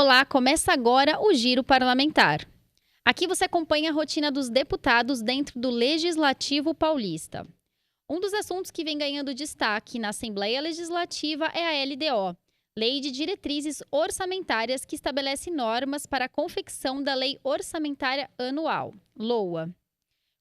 Olá, começa agora o Giro Parlamentar. Aqui você acompanha a rotina dos deputados dentro do Legislativo Paulista. Um dos assuntos que vem ganhando destaque na Assembleia Legislativa é a LDO, Lei de Diretrizes Orçamentárias, que estabelece normas para a confecção da Lei Orçamentária Anual, LOA,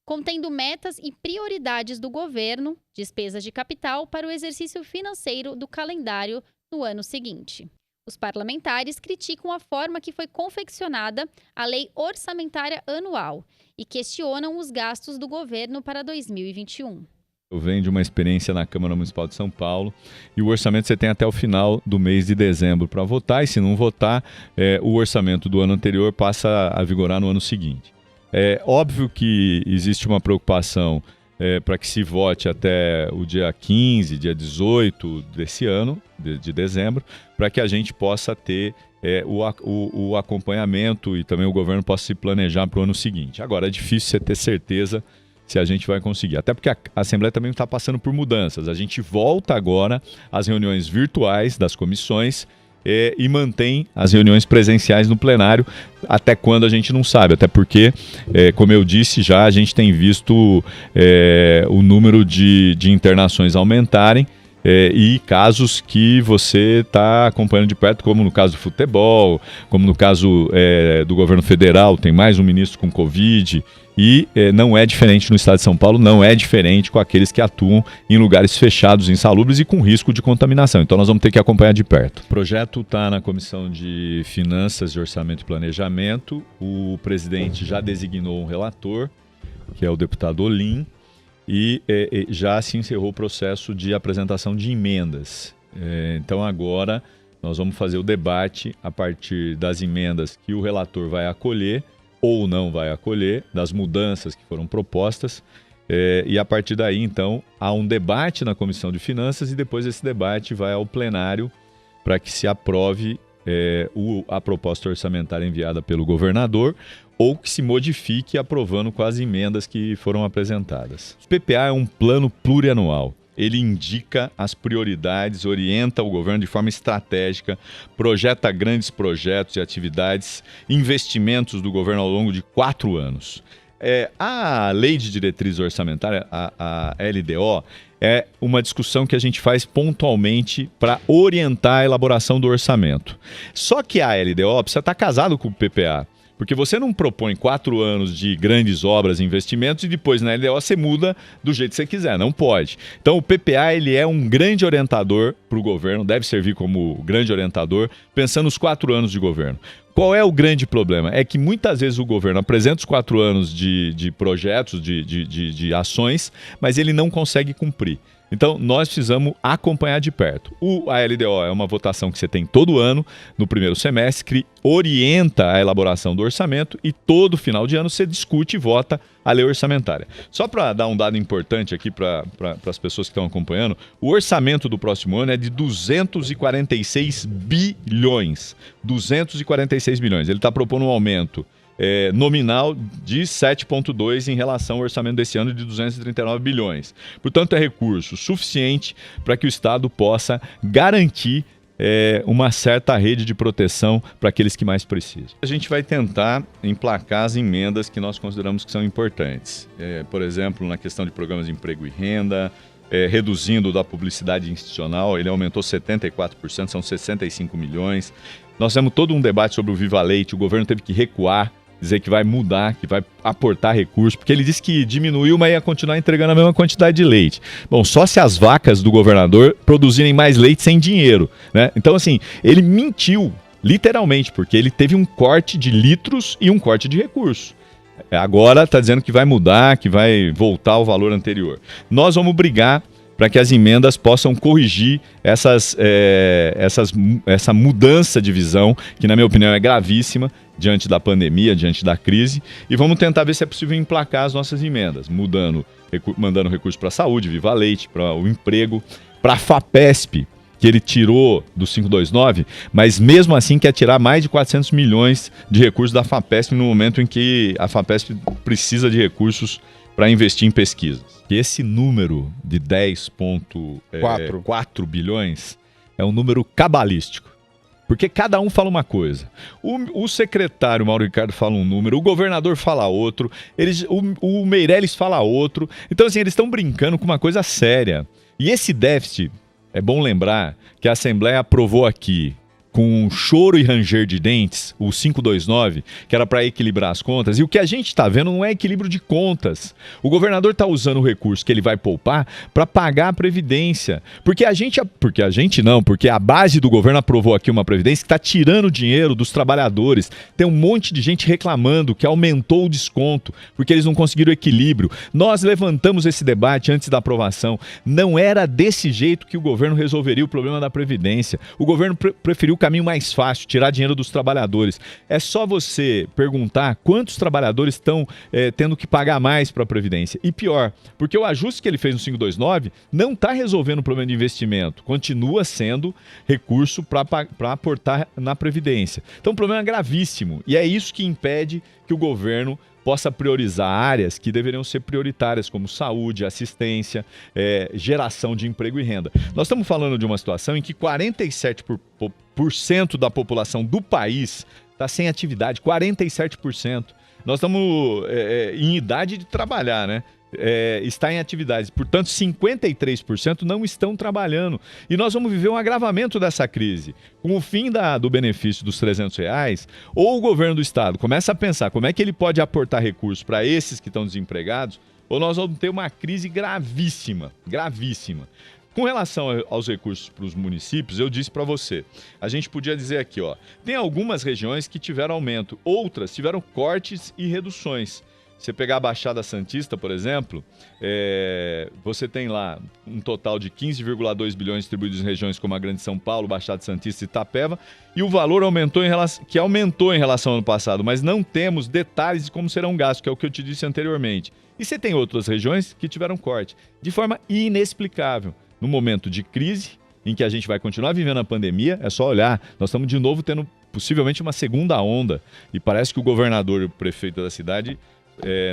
contendo metas e prioridades do governo, despesas de capital para o exercício financeiro do calendário no ano seguinte. Os parlamentares criticam a forma que foi confeccionada a Lei Orçamentária Anual e questionam os gastos do governo para 2021. Eu venho de uma experiência na Câmara Municipal de São Paulo e o orçamento você tem até o final do mês de dezembro para votar, e se não votar, o orçamento do ano anterior passa a vigorar no ano seguinte. É óbvio que existe uma preocupação para que se vote até o dia 15, dia 18 desse ano, de dezembro, para que a gente possa ter o acompanhamento e também o governo possa se planejar para o ano seguinte. Agora, é difícil você ter certeza se a gente vai conseguir, até porque a Assembleia também está passando por mudanças. A gente volta agora às reuniões virtuais das comissões e mantém as reuniões presenciais no plenário, até quando a gente não sabe, até porque, como eu disse já, a gente tem visto o número de internações aumentarem e casos que você está acompanhando de perto, como no caso do futebol, como no caso do governo federal, tem mais um ministro com Covid. E não é diferente no estado de São Paulo, não é diferente com aqueles que atuam em lugares fechados, insalubres e com risco de contaminação. Então nós vamos ter que acompanhar de perto. O projeto está na Comissão de Finanças, de Orçamento e Planejamento. O presidente já designou um relator, que é o deputado Olim, e já se encerrou o processo de apresentação de emendas. Então agora nós vamos fazer o debate a partir das emendas que o relator vai acolher ou não vai acolher, das mudanças que foram propostas, e a partir daí, então, há um debate na Comissão de Finanças e depois esse debate vai ao plenário para que se aprove a proposta orçamentária enviada pelo governador ou que se modifique aprovando com as emendas que foram apresentadas. O PPA é um plano plurianual. Ele indica as prioridades, orienta o governo de forma estratégica, projeta grandes projetos e atividades, investimentos do governo ao longo de 4 anos. A Lei de Diretriz Orçamentária, a LDO, é uma discussão que a gente faz pontualmente para orientar a elaboração do orçamento. Só que a LDO precisa estar casado com o PPA. Porque você não propõe 4 anos de grandes obras e investimentos e depois na LDO você muda do jeito que você quiser, não pode. Então o PPA ele é um grande orientador para o governo, deve servir como grande orientador, pensando nos 4 anos de governo. Qual é o grande problema? É que muitas vezes o governo apresenta os 4 anos de projetos, de ações, mas ele não consegue cumprir. Então, nós precisamos acompanhar de perto. A LDO é uma votação que você tem todo ano, no primeiro semestre, que orienta a elaboração do orçamento e todo final de ano você discute e vota a lei orçamentária. Só para dar um dado importante aqui para as pessoas que estão acompanhando, o orçamento do próximo ano é de 246 bilhões. 246 bilhões. Ele está propondo um aumento nominal de 7,2 em relação ao orçamento desse ano de 239 bilhões. Portanto, é recurso suficiente para que o Estado possa garantir uma certa rede de proteção para aqueles que mais precisam. A gente vai tentar emplacar as emendas que nós consideramos que são importantes. Por exemplo, na questão de programas de emprego e renda, reduzindo da publicidade institucional, ele aumentou 74%, são 65 milhões. Nós temos todo um debate sobre o Viva Leite, o governo teve que recuar, dizer que vai mudar, que vai aportar recursos, porque ele disse que diminuiu, mas ia continuar entregando a mesma quantidade de leite. Bom, só se as vacas do governador produzirem mais leite sem dinheiro, né? Então, assim, ele mentiu, literalmente, porque ele teve um corte de litros e um corte de recursos. Agora está dizendo que vai mudar, que vai voltar ao valor anterior. Nós vamos brigar para que as emendas possam corrigir essa mudança de visão, que na minha opinião é gravíssima, diante da pandemia, diante da crise, e vamos tentar ver se é possível emplacar as nossas emendas, mandando recursos para a saúde, Viva Leite, para o emprego, para a FAPESP, que ele tirou do 529, mas mesmo assim quer tirar mais de 400 milhões de recursos da FAPESP no momento em que a FAPESP precisa de recursos para investir em pesquisas. Esse número de 10,4 bilhões é um número cabalístico. Porque cada um fala uma coisa. O secretário Mauro Ricardo fala um número, o governador fala outro, o Meirelles fala outro. Então, assim, eles estão brincando com uma coisa séria. E esse déficit, é bom lembrar que a Assembleia aprovou aqui, com choro e ranger de dentes, o 529, que era para equilibrar as contas. E o que a gente está vendo não é equilíbrio de contas. O governador está usando o recurso que ele vai poupar para pagar a Previdência. Porque a base do governo aprovou aqui uma Previdência que está tirando dinheiro dos trabalhadores. Tem um monte de gente reclamando que aumentou o desconto, porque eles não conseguiram equilíbrio. Nós levantamos esse debate antes da aprovação. Não era desse jeito que o governo resolveria o problema da Previdência. O governo preferiu caminho mais fácil, tirar dinheiro dos trabalhadores. É só você perguntar quantos trabalhadores estão tendo que pagar mais para a Previdência. E pior, porque o ajuste que ele fez no 529 não está resolvendo o problema de investimento. Continua sendo recurso para aportar na Previdência. Então o problema é gravíssimo. E é isso que impede que o governo possa priorizar áreas que deveriam ser prioritárias, como saúde, assistência, geração de emprego e renda. Nós estamos falando de uma situação em que 47% da população do país está sem atividade, 47%. Nós estamos em idade de trabalhar, né? Está em atividades. Portanto, 53% não estão trabalhando. E nós vamos viver um agravamento dessa crise. Com o fim do benefício dos R$300, ou o governo do estado começa a pensar como é que ele pode aportar recursos para esses que estão desempregados, ou nós vamos ter uma crise gravíssima, gravíssima. Com relação aos recursos para os municípios, eu disse para você, a gente podia dizer aqui, tem algumas regiões que tiveram aumento, outras tiveram cortes e reduções. Você pegar a Baixada Santista, por exemplo, você tem lá um total de 15,2 bilhões distribuídos em regiões como a Grande São Paulo, Baixada Santista e Itapeva, e o valor aumentou em relação ao ano passado, mas não temos detalhes de como serão gastos, que é o que eu te disse anteriormente. E você tem outras regiões que tiveram corte, de forma inexplicável. No momento de crise, em que a gente vai continuar vivendo a pandemia, é só olhar, nós estamos de novo tendo possivelmente uma segunda onda, e parece que o governador e o prefeito da cidade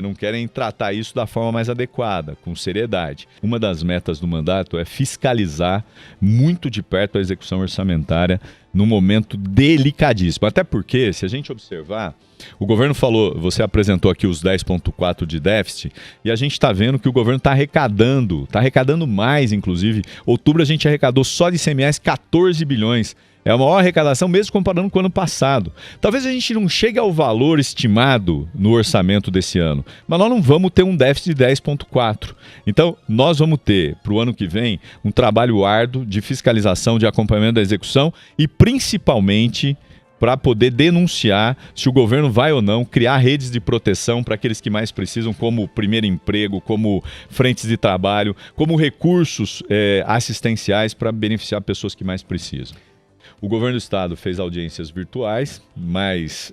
não querem tratar isso da forma mais adequada, com seriedade. Uma das metas do mandato é fiscalizar muito de perto a execução orçamentária num momento delicadíssimo. Até porque, se a gente observar, o governo falou, você apresentou aqui os 10,4 de déficit, e a gente está vendo que o governo está arrecadando mais, inclusive. Outubro a gente arrecadou só de ICMS 14 bilhões. É a maior arrecadação, mesmo comparando com o ano passado. Talvez a gente não chegue ao valor estimado no orçamento desse ano, mas nós não vamos ter um déficit de 10,4. Então, nós vamos ter, para o ano que vem, um trabalho árduo de fiscalização, de acompanhamento da execução e, principalmente, para poder denunciar se o governo vai ou não criar redes de proteção para aqueles que mais precisam, como primeiro emprego, como frentes de trabalho, como recursos assistenciais para beneficiar pessoas que mais precisam. O governo do estado fez audiências virtuais, mas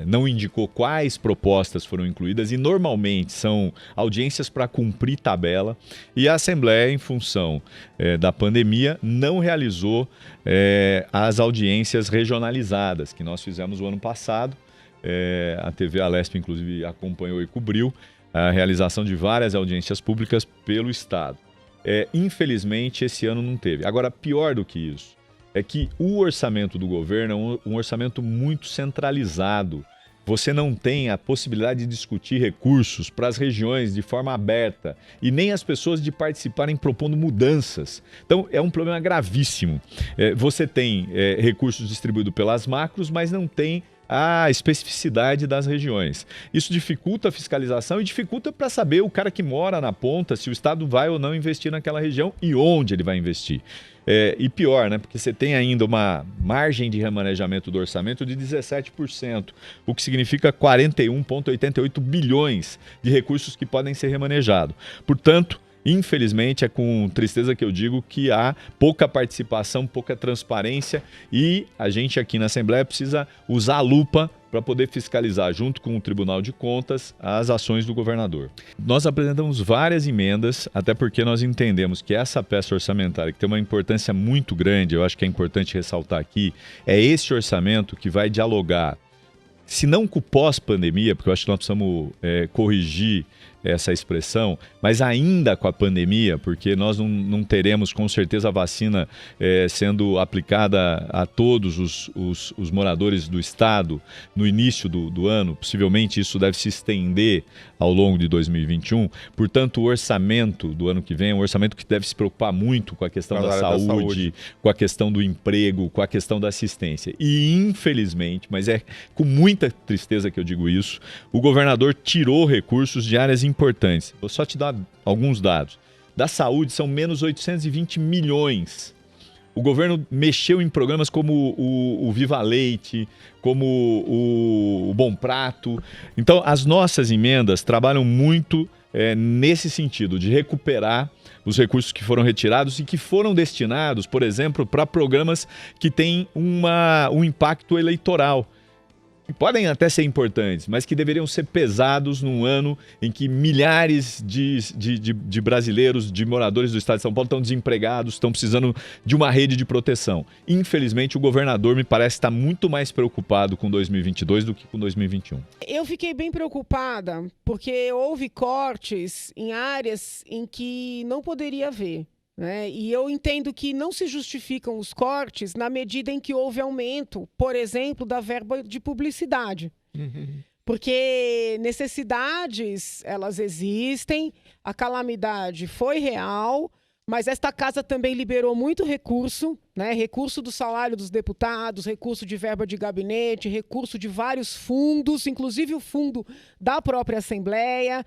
não indicou quais propostas foram incluídas e normalmente são audiências para cumprir tabela. E a Assembleia, em função da pandemia, não realizou as audiências regionalizadas que nós fizemos o ano passado. A TV Alesp, inclusive, acompanhou e cobriu a realização de várias audiências públicas pelo estado. Infelizmente, esse ano não teve. Agora, pior do que isso, é que o orçamento do governo é um orçamento muito centralizado. Você não tem a possibilidade de discutir recursos para as regiões de forma aberta e nem as pessoas de participarem propondo mudanças. Então, é um problema gravíssimo. Você tem recursos distribuídos pelas macros, mas não tem a especificidade das regiões. Isso dificulta a fiscalização e dificulta para saber o cara que mora na ponta se o Estado vai ou não investir naquela região e onde ele vai investir. E pior, né? Porque você tem ainda uma margem de remanejamento do orçamento de 17%, o que significa 41,88 bilhões de recursos que podem ser remanejados. Portanto, infelizmente, é com tristeza que eu digo que há pouca participação, pouca transparência e a gente aqui na Assembleia precisa usar a lupa para poder fiscalizar, junto com o Tribunal de Contas, as ações do governador. Nós apresentamos várias emendas, até porque nós entendemos que essa peça orçamentária, que tem uma importância muito grande, eu acho que é importante ressaltar aqui, é esse orçamento que vai dialogar, se não com o pós-pandemia, porque eu acho que nós precisamos corrigir essa expressão, mas ainda com a pandemia, porque nós não teremos com certeza a vacina sendo aplicada a todos os moradores do estado no início do ano, possivelmente isso deve se estender ao longo de 2021, portanto o orçamento do ano que vem é um orçamento que deve se preocupar muito com a questão da saúde, com a questão do emprego, com a questão da assistência. E infelizmente, mas é com muita tristeza que eu digo isso, o governador tirou recursos de áreas importantes. Vou só te dar alguns dados. Da saúde são menos 820 milhões. O governo mexeu em programas como o Viva Leite, como o Bom Prato. Então, as nossas emendas trabalham muito nesse sentido, de recuperar os recursos que foram retirados e que foram destinados, por exemplo, para programas que têm um impacto eleitoral. Que podem até ser importantes, mas que deveriam ser pesados num ano em que milhares de brasileiros, de moradores do estado de São Paulo estão desempregados, estão precisando de uma rede de proteção. Infelizmente, o governador me parece estar muito mais preocupado com 2022 do que com 2021. Eu fiquei bem preocupada porque houve cortes em áreas em que não poderia haver. E eu entendo que não se justificam os cortes na medida em que houve aumento, por exemplo, da verba de publicidade. Porque necessidades, elas existem, a calamidade foi real, mas esta casa também liberou muito recurso, recurso do salário dos deputados, recurso de verba de gabinete, recurso de vários fundos, inclusive o fundo da própria Assembleia.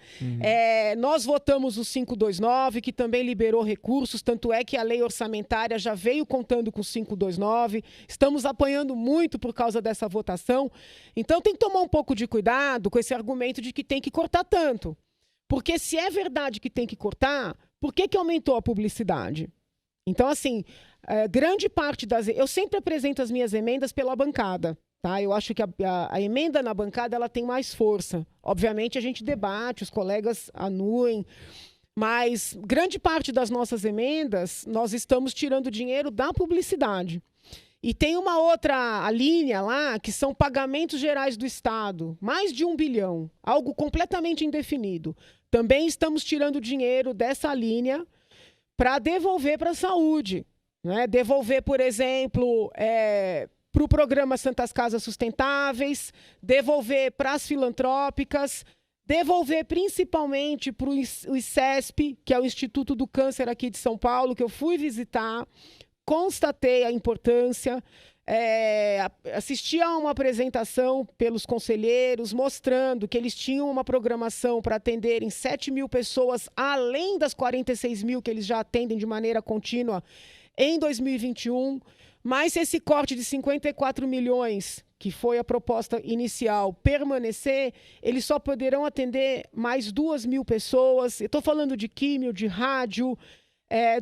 Nós votamos o 529, que também liberou recursos, tanto é que a lei orçamentária já veio contando com o 529. Estamos apanhando muito por causa dessa votação. Então tem que tomar um pouco de cuidado com esse argumento de que tem que cortar tanto. Porque se é verdade que tem que cortar, por que aumentou a publicidade? Então, assim, grande parte das... Eu sempre apresento as minhas emendas pela bancada, tá? Eu acho que a emenda na bancada ela tem mais força. Obviamente, a gente debate, os colegas anuem, mas grande parte das nossas emendas, nós estamos tirando dinheiro da publicidade. E tem uma outra linha lá, que são pagamentos gerais do Estado, mais de 1 bilhão, algo completamente indefinido. Também estamos tirando dinheiro dessa linha para devolver para a saúde. Devolver, por exemplo, para o programa Santas Casas Sustentáveis, devolver para as filantrópicas, devolver principalmente para o ICESP, que é o Instituto do Câncer aqui de São Paulo, que eu fui visitar, constatei a importância, assisti a uma apresentação pelos conselheiros mostrando que eles tinham uma programação para atenderem 7 mil pessoas, além das 46 mil que eles já atendem de maneira contínua em 2021. Mas se esse corte de 54 milhões, que foi a proposta inicial, permanecer, eles só poderão atender mais 2 mil pessoas. Eu estou falando de químio, de rádio,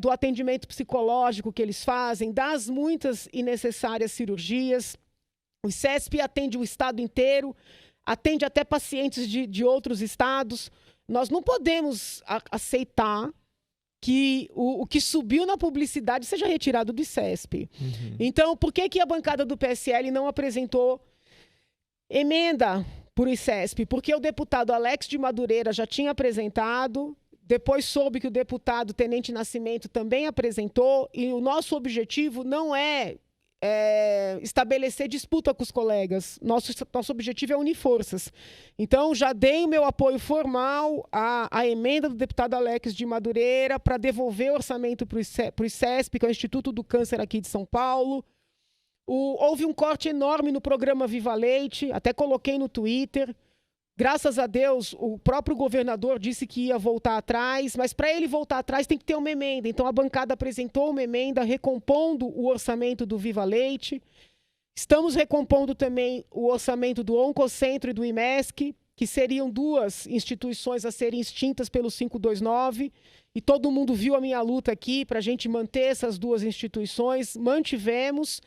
do atendimento psicológico que eles fazem, das muitas e necessárias cirurgias. O ICESP atende o estado inteiro, atende até pacientes de outros estados. Nós não podemos aceitar que o que subiu na publicidade seja retirado do ICESP. Então, por que a bancada do PSL não apresentou emenda por ICESP? Porque o deputado Alex de Madureira já tinha apresentado. Depois soube que o deputado Tenente Nascimento também apresentou, e o nosso objetivo não é estabelecer disputa com os colegas. Nosso objetivo é unir forças. Então, já dei o meu apoio formal à emenda do deputado Alex de Madureira para devolver o orçamento para o ICESP, que é o Instituto do Câncer aqui de São Paulo. Houve um corte enorme no programa Viva Leite, até coloquei no Twitter. Graças a Deus, o próprio governador disse que ia voltar atrás, mas para ele voltar atrás tem que ter uma emenda. Então, a bancada apresentou uma emenda recompondo o orçamento do Viva Leite. Estamos recompondo também o orçamento do Oncocentro e do IMESC, que seriam 2 instituições a serem extintas pelo 529. E todo mundo viu a minha luta aqui para a gente manter essas 2 instituições. Mantivemos.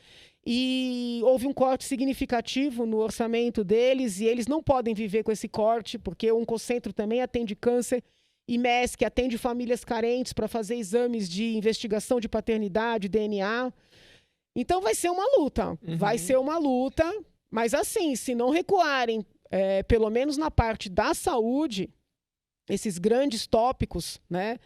E houve um corte significativo no orçamento deles, e eles não podem viver com esse corte, porque o Oncocentro também atende câncer, e MESC atende famílias carentes para fazer exames de investigação de paternidade, DNA. Então vai ser uma luta, vai ser uma luta, mas assim, se não recuarem, pelo menos na parte da saúde, esses grandes tópicos, né,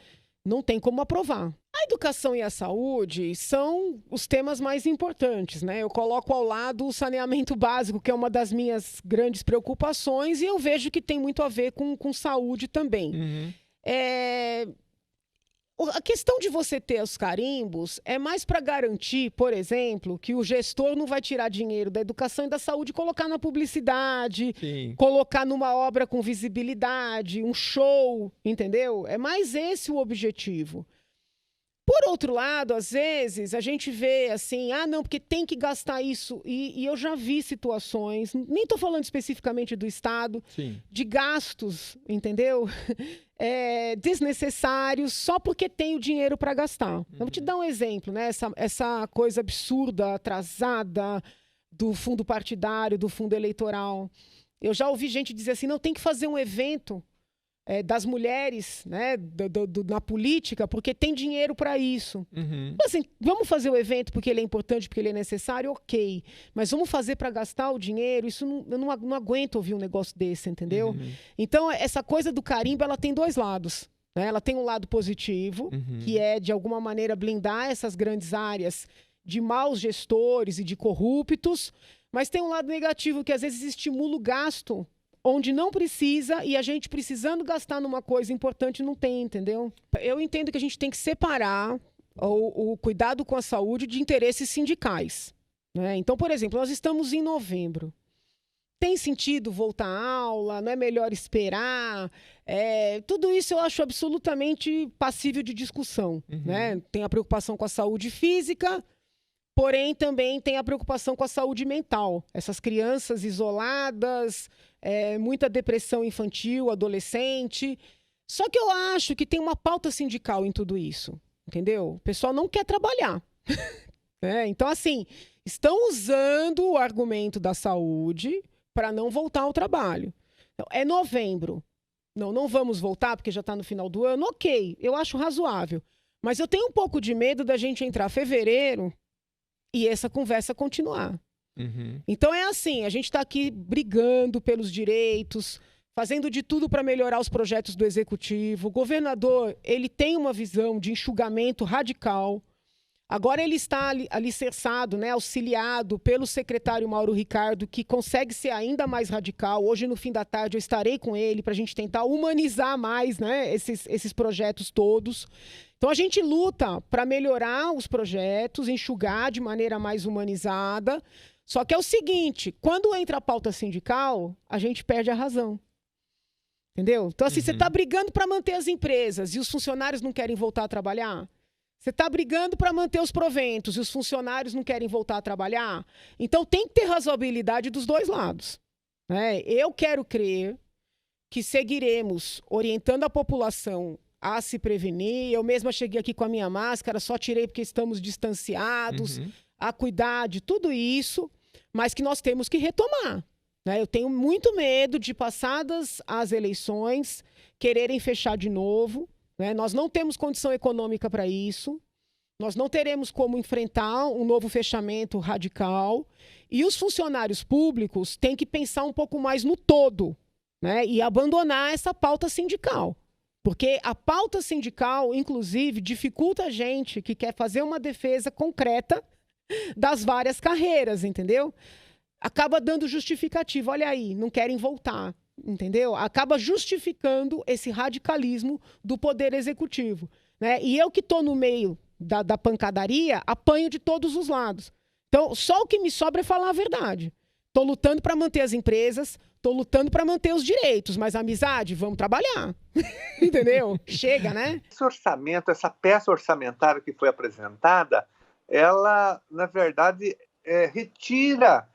não tem como aprovar. A educação e a saúde são os temas mais importantes, né? Eu coloco ao lado o saneamento básico, que é uma das minhas grandes preocupações, e eu vejo que tem muito a ver com saúde também. A questão de você ter os carimbos é mais para garantir, por exemplo, que o gestor não vai tirar dinheiro da educação e da saúde e colocar na publicidade, Sim. colocar numa obra com visibilidade, um show, entendeu? É mais esse o objetivo. Por outro lado, às vezes, a gente vê assim, não, porque tem que gastar isso. E eu já vi situações, nem estou falando especificamente do Estado, Sim. de gastos, entendeu? Desnecessários, só porque tem o dinheiro para gastar. Eu vou te dar um exemplo, né? Essa coisa absurda, atrasada do fundo partidário, do fundo eleitoral. Eu já ouvi gente dizer assim, não, tem que fazer um evento das mulheres, né, na política, porque tem dinheiro para isso. Assim, vamos fazer o evento porque ele é importante, porque ele é necessário, ok. Mas vamos fazer para gastar o dinheiro? Isso eu não aguento ouvir um negócio desse, entendeu? Então, essa coisa do carimbo, ela tem dois lados. Né? Ela tem um lado positivo, que é, de alguma maneira, blindar essas grandes áreas de maus gestores e de corruptos, mas tem um lado negativo, que às vezes estimula o gasto onde não precisa, e a gente precisando gastar numa coisa importante não tem, entendeu? Eu entendo que a gente tem que separar o cuidado com a saúde de interesses sindicais. Né? Então, por exemplo, nós estamos em novembro. Tem sentido voltar à aula? Não é melhor esperar? Tudo isso eu acho absolutamente passível de discussão. Né? Tem a preocupação com a saúde física, porém também tem a preocupação com a saúde mental. Essas crianças isoladas, muita depressão infantil, adolescente. Só que eu acho que tem uma pauta sindical em tudo isso, entendeu? O pessoal não quer trabalhar. Então, assim, estão usando o argumento da saúde para não voltar ao trabalho. Então, é novembro. Não vamos voltar porque já está no final do ano. Ok, eu acho razoável. Mas eu tenho um pouco de medo da gente entrar em fevereiro e essa conversa continuar. Então é assim, a gente está aqui brigando pelos direitos, fazendo de tudo para melhorar os projetos do executivo. O governador, ele tem uma visão de enxugamento radical. Agora ele está alicerçado, né, auxiliado pelo secretário Mauro Ricardo, que consegue ser ainda mais radical. Hoje, no fim da tarde, eu estarei com ele para a gente tentar humanizar mais, né, esses projetos todos. Então, a gente luta para melhorar os projetos, enxugar de maneira mais humanizada. Só que é o seguinte, quando entra a pauta sindical, a gente perde a razão. Entendeu? Então, assim, você está brigando para manter as empresas e os funcionários não querem voltar a trabalhar? Você está brigando para manter os proventos e os funcionários não querem voltar a trabalhar? Então, tem que ter razoabilidade dos dois lados. Né? Eu quero crer que seguiremos orientando a população a se prevenir. Eu mesma cheguei aqui com a minha máscara, só tirei porque estamos distanciados, a cuidar de tudo isso, mas que nós temos que retomar. Né? Eu tenho muito medo de, passadas as eleições, quererem fechar de novo. Né? Nós não temos condição econômica para isso. Nós não teremos como enfrentar um novo fechamento radical. E os funcionários públicos têm que pensar um pouco mais no todo, né? E abandonar essa pauta sindical. Porque a pauta sindical, inclusive, dificulta a gente que quer fazer uma defesa concreta das várias carreiras, entendeu? Acaba dando justificativa. Olha aí, não querem voltar, entendeu? Acaba justificando esse radicalismo do poder executivo. Né? E eu que estou no meio da pancadaria, apanho de todos os lados. Então, só o que me sobra é falar a verdade. Estou lutando para manter as empresas, estou lutando para manter os direitos, mas a amizade, vamos trabalhar. Entendeu? Chega, né? Esse orçamento, essa peça orçamentária que foi apresentada, ela, na verdade, retira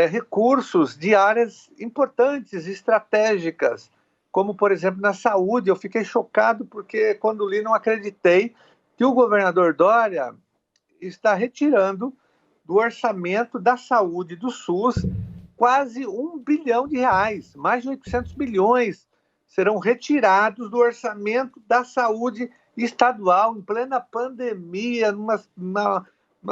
recursos de áreas importantes, estratégicas, como, por exemplo, na saúde. Eu fiquei chocado porque, quando li, não acreditei que o governador Dória está retirando do orçamento da saúde do SUS quase R$1 bilhão, mais de 800 milhões serão retirados do orçamento da saúde estadual, em plena pandemia, uma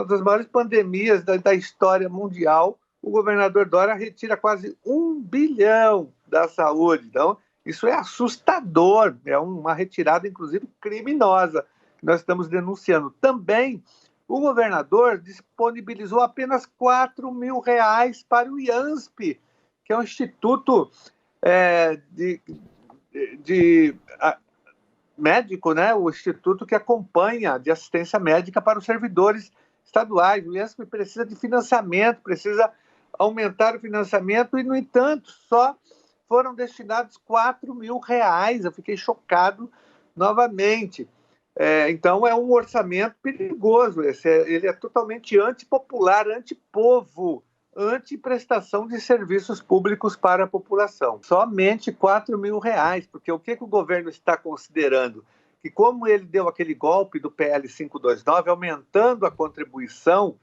das maiores pandemias da história mundial. O governador Dória retira quase R$1 bilhão da saúde. Então, Isso é assustador, é uma retirada, inclusive, criminosa, que nós estamos denunciando. Também, o governador disponibilizou apenas R$ 4.000 para o IANSP, que é um instituto médico, né? O instituto que acompanha de assistência médica para os servidores estaduais. O IANSP precisa de financiamento, precisa aumentar o financiamento e, no entanto, só foram destinados R$ 4.000. Eu fiquei chocado novamente. Então, é um orçamento perigoso. Ele é totalmente antipopular, antipovo, antiprestação de serviços públicos para a população. Somente R$ 4.000, porque o que o governo está considerando? Que como ele deu aquele golpe do PL 529, aumentando a contribuição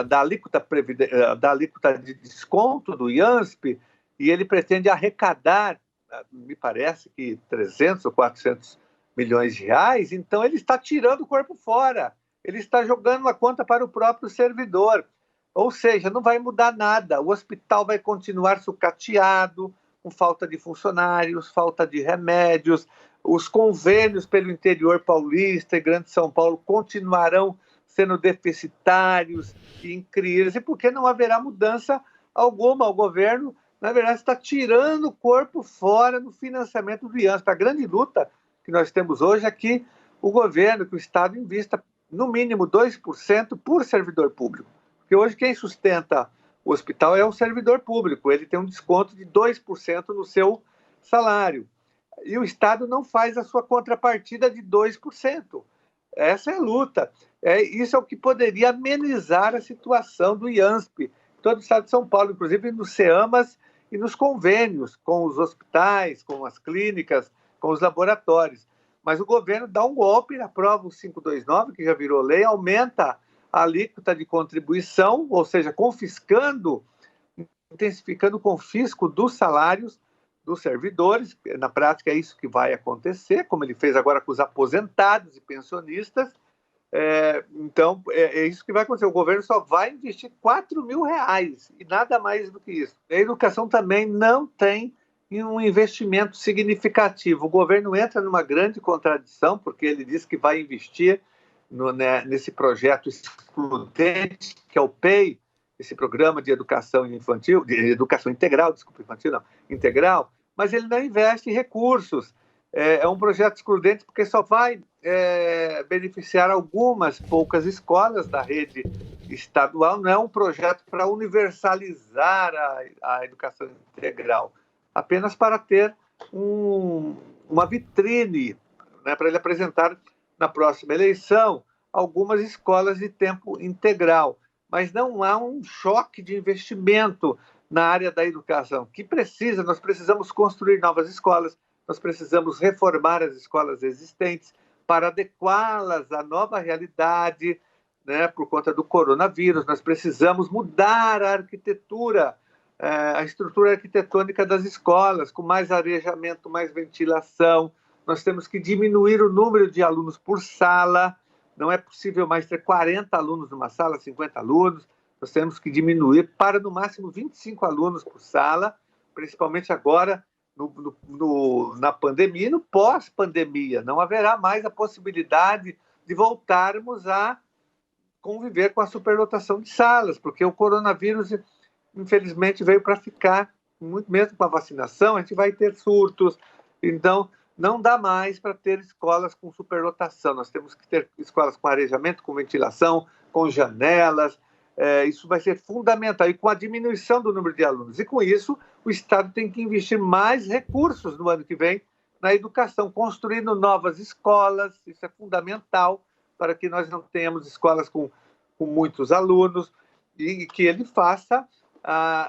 da alíquota de desconto do IANSP, e ele pretende arrecadar, me parece que 300 ou 400 milhões de reais, então ele está tirando o corpo fora, ele está jogando uma conta para o próprio servidor. Ou seja, não vai mudar nada, o hospital vai continuar sucateado, com falta de funcionários, falta de remédios, os convênios pelo interior paulista e Grande São Paulo continuarão sendo deficitários e em crise, porque não haverá mudança alguma. O governo, na verdade, está tirando o corpo fora no financiamento do IANSP. A grande luta que nós temos hoje é que o governo, que o Estado invista no mínimo 2% por servidor público. Porque hoje quem sustenta o hospital é o servidor público, ele tem um desconto de 2% no seu salário. E o Estado não faz a sua contrapartida de 2%. Essa é a luta. Isso é o que poderia amenizar a situação do IANSP, todo o estado de São Paulo, inclusive nos CEAMAS e nos convênios com os hospitais, com as clínicas, com os laboratórios. Mas o governo dá um golpe, aprova o 529, que já virou lei, aumenta a alíquota de contribuição, ou seja, intensificando o confisco dos salários dos servidores. Na prática é isso que vai acontecer, como ele fez agora com os aposentados e pensionistas. Então, é isso que vai acontecer. O governo só vai investir R$ 4.000 e nada mais do que isso. A educação também não tem um investimento significativo. O governo entra numa grande contradição, porque ele diz que vai investir nesse projeto excludente, que é o PEI, esse programa de educação infantil, de educação integral, desculpa, infantil não, integral, mas ele não investe em recursos. É um projeto excludente porque só vai beneficiar algumas poucas escolas da rede estadual, não é um projeto para universalizar a educação integral, apenas para ter uma vitrine, né, para ele apresentar na próxima eleição algumas escolas de tempo integral. Mas não há um choque de investimento na área da educação, que nós precisamos construir novas escolas, nós precisamos reformar as escolas existentes para adequá-las à nova realidade, né, por conta do coronavírus. Nós precisamos mudar a arquitetura, a estrutura arquitetônica das escolas, com mais arejamento, mais ventilação. Nós temos que diminuir o número de alunos por sala. Não é possível mais ter 40 alunos numa sala, 50 alunos. Nós temos que diminuir para, no máximo, 25 alunos por sala, principalmente agora, na pandemia e no pós-pandemia. Não haverá mais a possibilidade de voltarmos a conviver com a superlotação de salas, porque o coronavírus, infelizmente, veio para ficar. Muito mesmo com a vacinação, a gente vai ter surtos. Então, não dá mais para ter escolas com superlotação. Nós temos que ter escolas com arejamento, com ventilação, com janelas. Isso vai ser fundamental. E com a diminuição do número de alunos. E com isso, o Estado tem que investir mais recursos no ano que vem na educação, construindo novas escolas. Isso é fundamental para que nós não tenhamos escolas com muitos alunos e que ele faça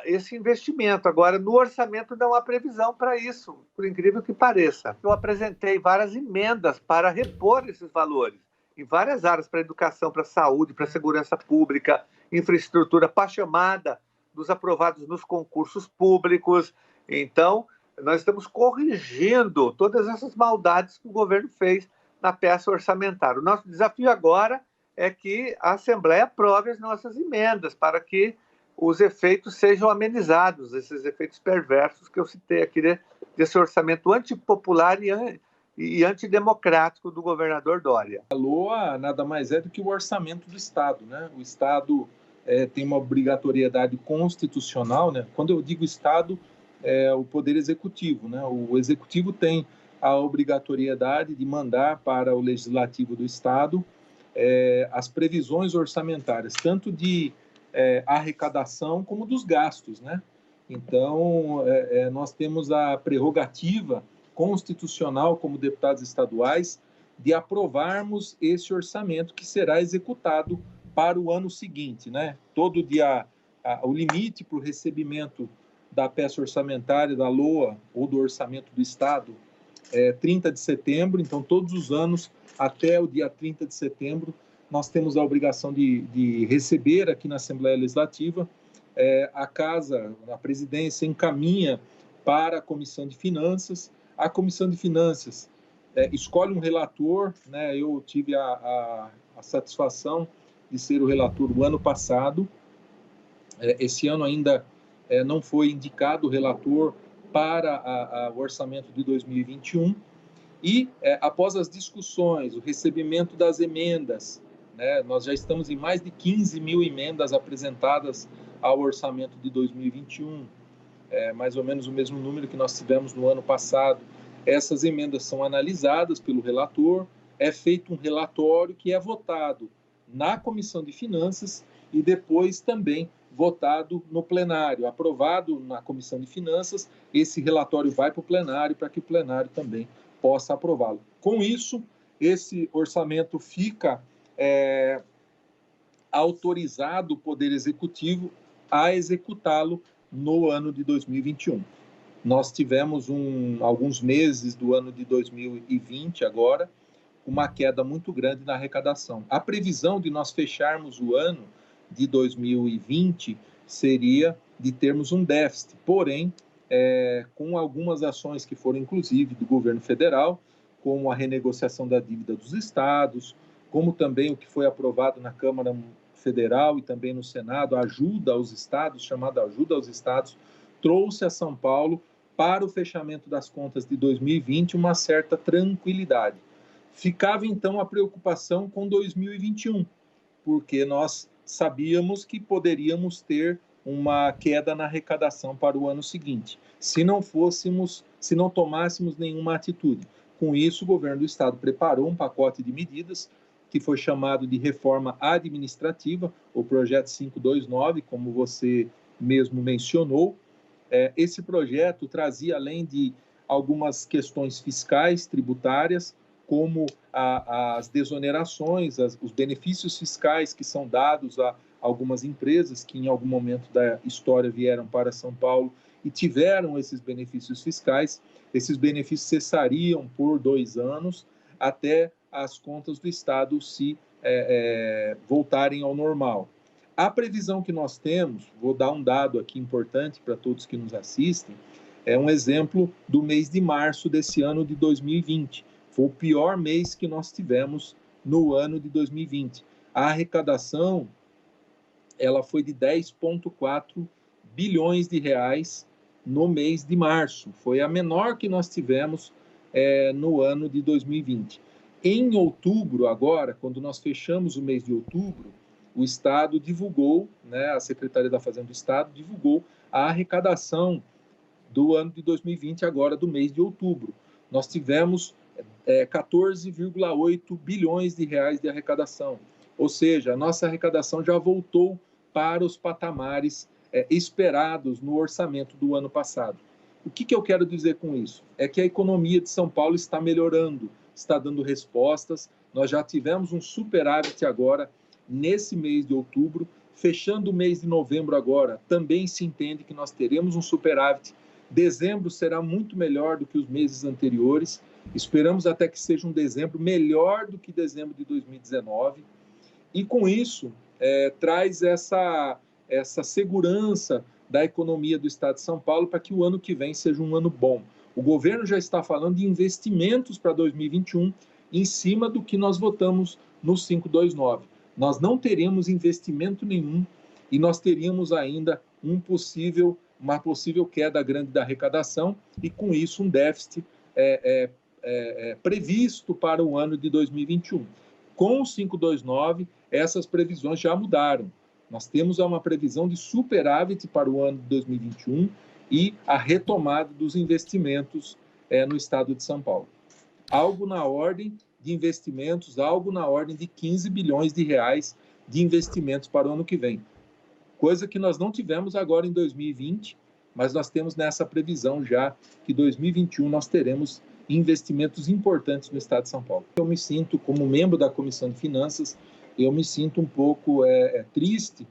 esse investimento. Agora, no orçamento não há previsão para isso, por incrível que pareça. Eu apresentei várias emendas para repor esses valores em várias áreas, para a educação, para a saúde, para a segurança pública, infraestrutura, para a chamada dos aprovados nos concursos públicos. Então, nós estamos corrigindo todas essas maldades que o governo fez na peça orçamentária. O nosso desafio agora é que a Assembleia aprove as nossas emendas para que os efeitos sejam amenizados, esses efeitos perversos que eu citei aqui desse orçamento antipopular e antidemocrático do governador Dória. A LOA nada mais é do que o orçamento do Estado, né? O Estado tem uma obrigatoriedade constitucional, né? Quando eu digo Estado, é o Poder Executivo, né? O Executivo tem a obrigatoriedade de mandar para o Legislativo do Estado as previsões orçamentárias, tanto de arrecadação como dos gastos, né? Então, nós temos a prerrogativa constitucional, como deputados estaduais, de aprovarmos esse orçamento que será executado para o ano seguinte, né? Todo dia, o limite para o recebimento da peça orçamentária da LOA ou do orçamento do Estado é 30 de setembro, então todos os anos, até o dia 30 de setembro, nós temos a obrigação de receber aqui na Assembleia Legislativa. A Casa, a Presidência, encaminha para a Comissão de Finanças. A Comissão de Finanças escolhe um relator, né? Eu tive a satisfação de ser o relator o ano passado. Esse ano ainda não foi indicado o relator para o orçamento de 2021. E, após as discussões, o recebimento das emendas, né? Nós já estamos em mais de 15 mil emendas apresentadas ao orçamento de 2021, mais ou menos o mesmo número que nós tivemos no ano passado. Essas emendas são analisadas pelo relator, é feito um relatório que é votado na Comissão de Finanças e depois também votado no plenário, aprovado na Comissão de Finanças. Esse relatório vai para o plenário para que o plenário também possa aprová-lo. Com isso, esse orçamento fica autorizado o Poder Executivo a executá-lo no ano de 2021. Nós tivemos alguns meses do ano de 2020 agora, uma queda muito grande na arrecadação. A previsão de nós fecharmos o ano de 2020 seria de termos um déficit, porém, com algumas ações que foram inclusive do governo federal, como a renegociação da dívida dos estados, como também o que foi aprovado na Câmara Federal e também no Senado, a ajuda aos estados, chamada ajuda aos estados, trouxe a São Paulo para o fechamento das contas de 2020 uma certa tranquilidade. Ficava então a preocupação com 2021, porque nós sabíamos que poderíamos ter uma queda na arrecadação para o ano seguinte, se não tomássemos nenhuma atitude. Com isso, o governo do estado preparou um pacote de medidas que foi chamado de reforma administrativa, o projeto 529, como você mesmo mencionou. Esse projeto trazia, além de algumas questões fiscais, tributárias, como as desonerações, os benefícios fiscais que são dados a algumas empresas que em algum momento da história vieram para São Paulo e tiveram esses benefícios fiscais. Esses benefícios cessariam por 2 anos até as contas do Estado se voltarem ao normal. A previsão que nós temos, vou dar um dado aqui importante para todos que nos assistem, é um exemplo do mês de março desse ano de 2020. Foi o pior mês que nós tivemos no ano de 2020. A arrecadação ela foi de 10,4 bilhões de reais no mês de março. Foi a menor que nós tivemos no ano de 2020. Em outubro, agora, quando nós fechamos o mês de outubro, o Estado divulgou, né, a Secretaria da Fazenda do Estado divulgou a arrecadação do ano de 2020, agora do mês de outubro. Nós tivemos 14,8 bilhões de reais de arrecadação. Ou seja, a nossa arrecadação já voltou para os patamares esperados no orçamento do ano passado. O que eu quero dizer com isso? É que a economia de São Paulo está melhorando, está dando respostas. Nós já tivemos um superávit agora, nesse mês de outubro. Fechando o mês de novembro agora, também se entende que nós teremos um superávit. Dezembro será muito melhor do que os meses anteriores. Esperamos até que seja um dezembro melhor do que dezembro de 2019. E com isso, traz essa segurança da economia do Estado de São Paulo para que o ano que vem seja um ano bom. O governo já está falando de investimentos para 2021 em cima do que nós votamos no 529. Nós não teremos investimento nenhum e nós teríamos ainda um possível uma possível queda grande da arrecadação e, com isso, um déficit previsto para o ano de 2021. Com o 529, essas previsões já mudaram. Nós temos uma previsão de superávit para o ano de 2021 e a retomada dos investimentos no estado de São Paulo. Algo na ordem de investimentos, algo na ordem de 15 bilhões de reais de investimentos para o ano que vem. Coisa que nós não tivemos agora em 2020, mas nós temos nessa previsão já que 2021 nós teremos investimentos importantes no estado de São Paulo. Eu me sinto, como membro da Comissão de Finanças, eu me sinto um pouco triste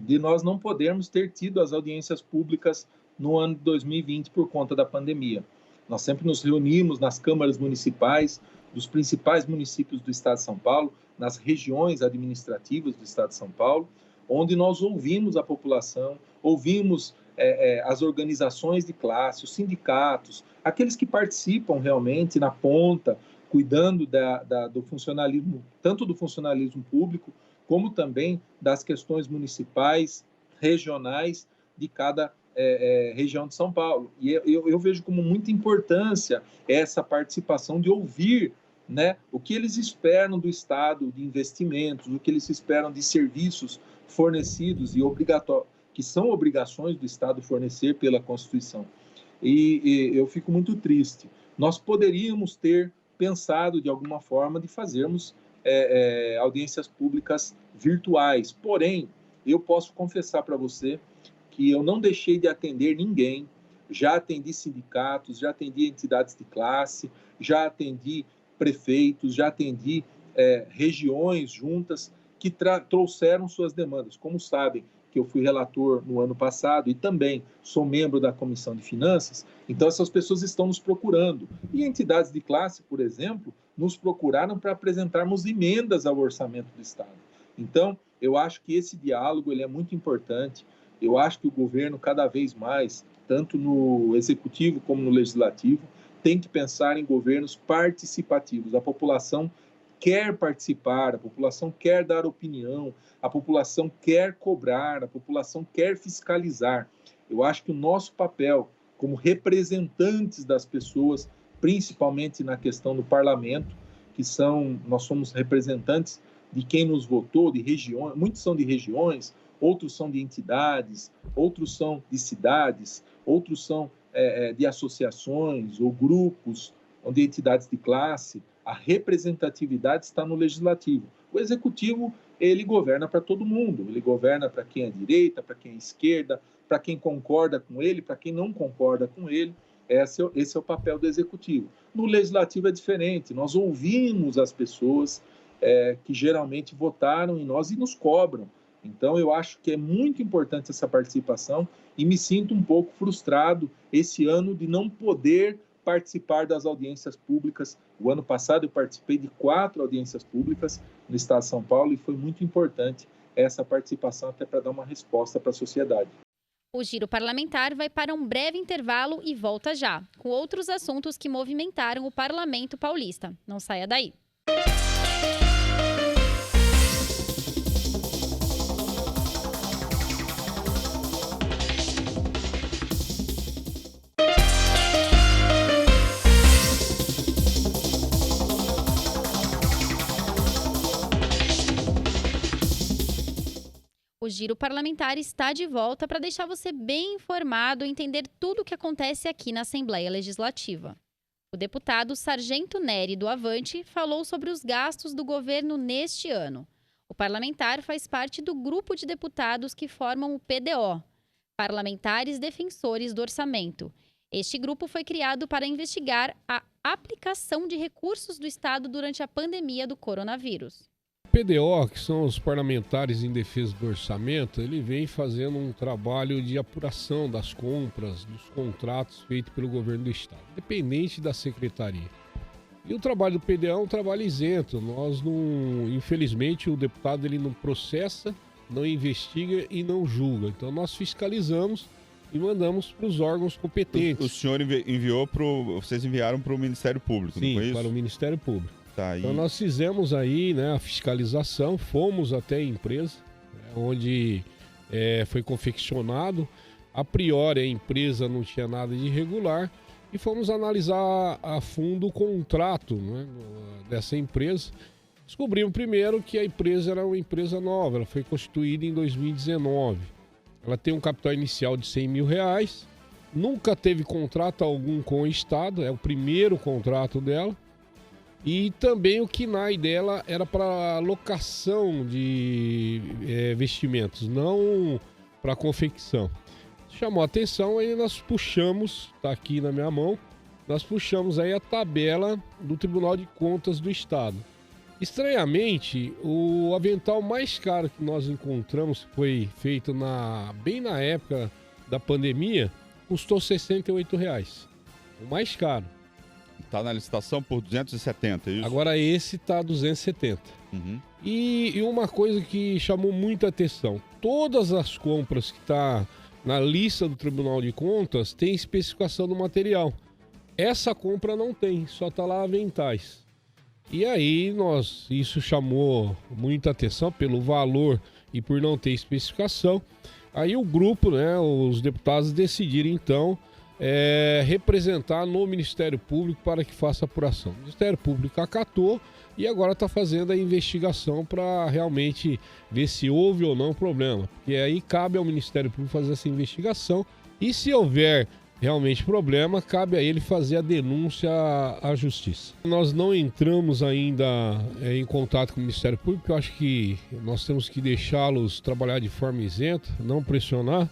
de nós não podermos ter tido as audiências públicas no ano de 2020 por conta da pandemia. Nós sempre nos reunimos nas câmaras municipais dos principais municípios do estado de São Paulo, nas regiões administrativas do estado de São Paulo, onde nós ouvimos a população, ouvimos as organizações de classe, os sindicatos, aqueles que participam realmente na ponta, cuidando do funcionalismo, tanto do funcionalismo público, como também das questões municipais, regionais de cada região de São Paulo. E eu vejo como muita importância essa participação de ouvir, né, o que eles esperam do Estado de investimentos, o que eles esperam de serviços fornecidos e que são obrigações do Estado fornecer pela Constituição. E eu fico muito triste. Nós poderíamos ter pensado, de alguma forma, de fazermos audiências públicas virtuais. Porém, eu posso confessar para você que eu não deixei de atender ninguém. Já atendi sindicatos, já atendi entidades de classe, já atendi prefeitos, já atendi regiões juntas que trouxeram suas demandas. Como sabem que eu fui relator no ano passado e também sou membro da Comissão de Finanças, então essas pessoas estão nos procurando. E entidades de classe, por exemplo, nos procuraram para apresentarmos emendas ao orçamento do Estado. Então, eu acho que esse diálogo ele é muito importante. Eu acho que o governo, cada vez mais, tanto no executivo como no legislativo, tem que pensar em governos participativos. A população quer participar, a população quer dar opinião, a população quer cobrar, a população quer fiscalizar. Eu acho que o nosso papel como representantes das pessoas, principalmente na questão do parlamento, nós somos representantes de quem nos votou, de regiões, muitos são de regiões, outros são de entidades, outros são de cidades, outros são de associações ou grupos, ou de entidades de classe. A representatividade está no legislativo. O executivo, ele governa para todo mundo. Ele governa para quem é direita, para quem é esquerda, para quem concorda com ele, para quem não concorda com ele. Esse é o papel do executivo. No legislativo é diferente. Nós ouvimos as pessoas que geralmente votaram em nós e nos cobram. Então, eu acho que é muito importante essa participação e me sinto um pouco frustrado esse ano de não poder participar das audiências públicas. O ano passado eu participei de 4 audiências públicas no estado de São Paulo e foi muito importante essa participação até para dar uma resposta para a sociedade. O Giro Parlamentar vai para um breve intervalo e volta já, com outros assuntos que movimentaram o Parlamento Paulista. Não saia daí. O Giro Parlamentar está de volta para deixar você bem informado e entender tudo o que acontece aqui na Assembleia Legislativa. O deputado Sargento Neri, do Avante, falou sobre os gastos do governo neste ano. O parlamentar faz parte do grupo de deputados que formam o PDO, Parlamentares Defensores do Orçamento. Este grupo foi criado para investigar a aplicação de recursos do Estado durante a pandemia do coronavírus. PDO, que são os parlamentares em defesa do orçamento, ele vem fazendo um trabalho de apuração das compras, dos contratos feitos pelo governo do estado, independente da secretaria. E o trabalho do PDO é um trabalho isento. Infelizmente, o deputado ele não processa, não investiga e não julga. Então, nós fiscalizamos e mandamos para os órgãos competentes. O senhor vocês enviaram para o Ministério Público, Sim, não foi isso? Para o Ministério Público. Tá, então nós fizemos aí a fiscalização, fomos até a empresa, onde foi confeccionado A priori, a empresa não tinha nada de irregular e fomos analisar a fundo o contrato, né, dessa empresa. Descobrimos primeiro que a empresa era uma empresa nova, ela foi constituída em 2019. Ela tem um capital inicial de R$100 mil, nunca teve contrato algum com o Estado, é o primeiro contrato dela. E também o KNAI dela era para locação de vestimentos, não para confecção. Chamou a atenção, aí nós puxamos, está aqui na minha mão, nós puxamos aí a tabela do Tribunal de Contas do Estado. Estranhamente, o avental mais caro que nós encontramos, que foi feito bem na época da pandemia, custou R$68. O mais caro. Está na licitação por 270, é isso? Agora esse está 270. Uhum. E uma coisa que chamou muita atenção, todas as compras que está na lista do Tribunal de Contas tem especificação do material. Essa compra não tem, só está lá aventais. E aí isso chamou muita atenção pelo valor e por não ter especificação. Aí o grupo, né, os deputados decidiram então representar no Ministério Público para que faça apuração. O Ministério Público acatou e agora está fazendo a investigação para realmente ver se houve ou não problema. E aí cabe ao Ministério Público fazer essa investigação e se houver realmente problema, cabe a ele fazer a denúncia à Justiça. Nós não entramos ainda em contato com o Ministério Público, porque eu acho que nós temos que deixá-los trabalhar de forma isenta, não pressionar,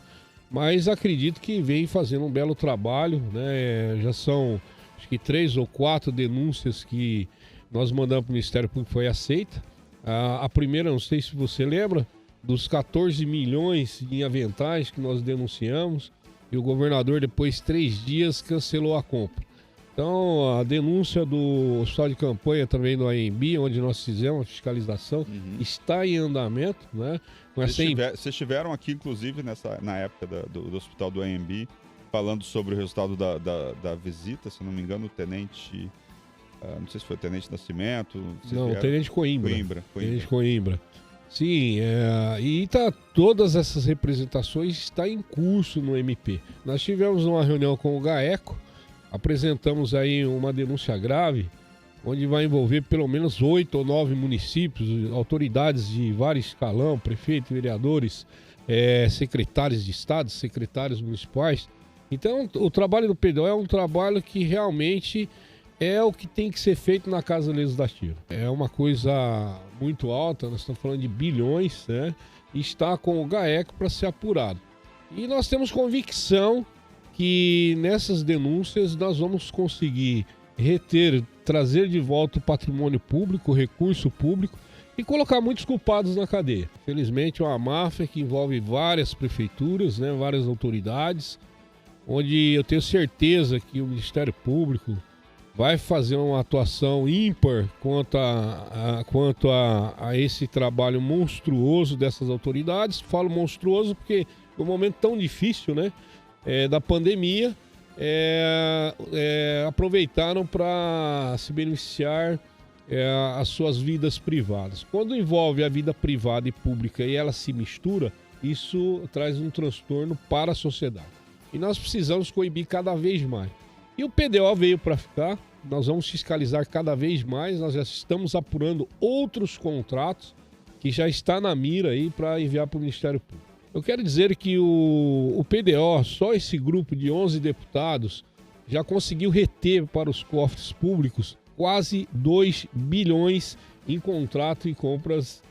mas acredito que vem fazendo um belo trabalho, né? Já são, acho que 3 ou 4 denúncias que nós mandamos para o Ministério Público, foi aceita. A primeira, não sei se você lembra, dos 14 milhões em aventais que nós denunciamos, e o governador, depois de 3 dias, cancelou a compra. Então, a denúncia do Hospital de Campanha, também do AMB, onde nós fizemos a fiscalização, está em andamento, né? Vocês estiveram aqui, inclusive, na época do Hospital do AMB, falando sobre o resultado da visita, se não me engano, o tenente... não sei se foi o tenente Nascimento... Não, o tenente Coimbra. Tenente Coimbra. Sim, e todas essas representações estão em curso no MP. Nós tivemos uma reunião com o GAECO, apresentamos aí uma denúncia grave, onde vai envolver pelo menos 8 ou 9 municípios, autoridades de vários escalão, prefeitos, vereadores, secretários de Estado, secretários municipais. Então, o trabalho do PDO é um trabalho que realmente é o que tem que ser feito na Casa Legislativa. É uma coisa muito alta, nós estamos falando de bilhões, né? E está com o GAECO para ser apurado. E nós temos convicção que nessas denúncias nós vamos conseguir trazer de volta o patrimônio público, o recurso público e colocar muitos culpados na cadeia. Felizmente é uma máfia que envolve várias prefeituras, né? Várias autoridades, onde eu tenho certeza que o Ministério Público vai fazer uma atuação ímpar quanto a esse trabalho monstruoso dessas autoridades. Falo monstruoso porque no momento tão difícil, né, da pandemia, aproveitaram para se beneficiar as suas vidas privadas. Quando envolve a vida privada e pública e ela se mistura, isso traz um transtorno para a sociedade. E nós precisamos coibir cada vez mais. E o PDO veio para ficar. Nós vamos fiscalizar cada vez mais, nós já estamos apurando outros contratos que já está na mira aí para enviar para o Ministério Público. Eu quero dizer que o PDO, só esse grupo de 11 deputados, já conseguiu reter para os cofres públicos quase 2 bilhões em contrato e compras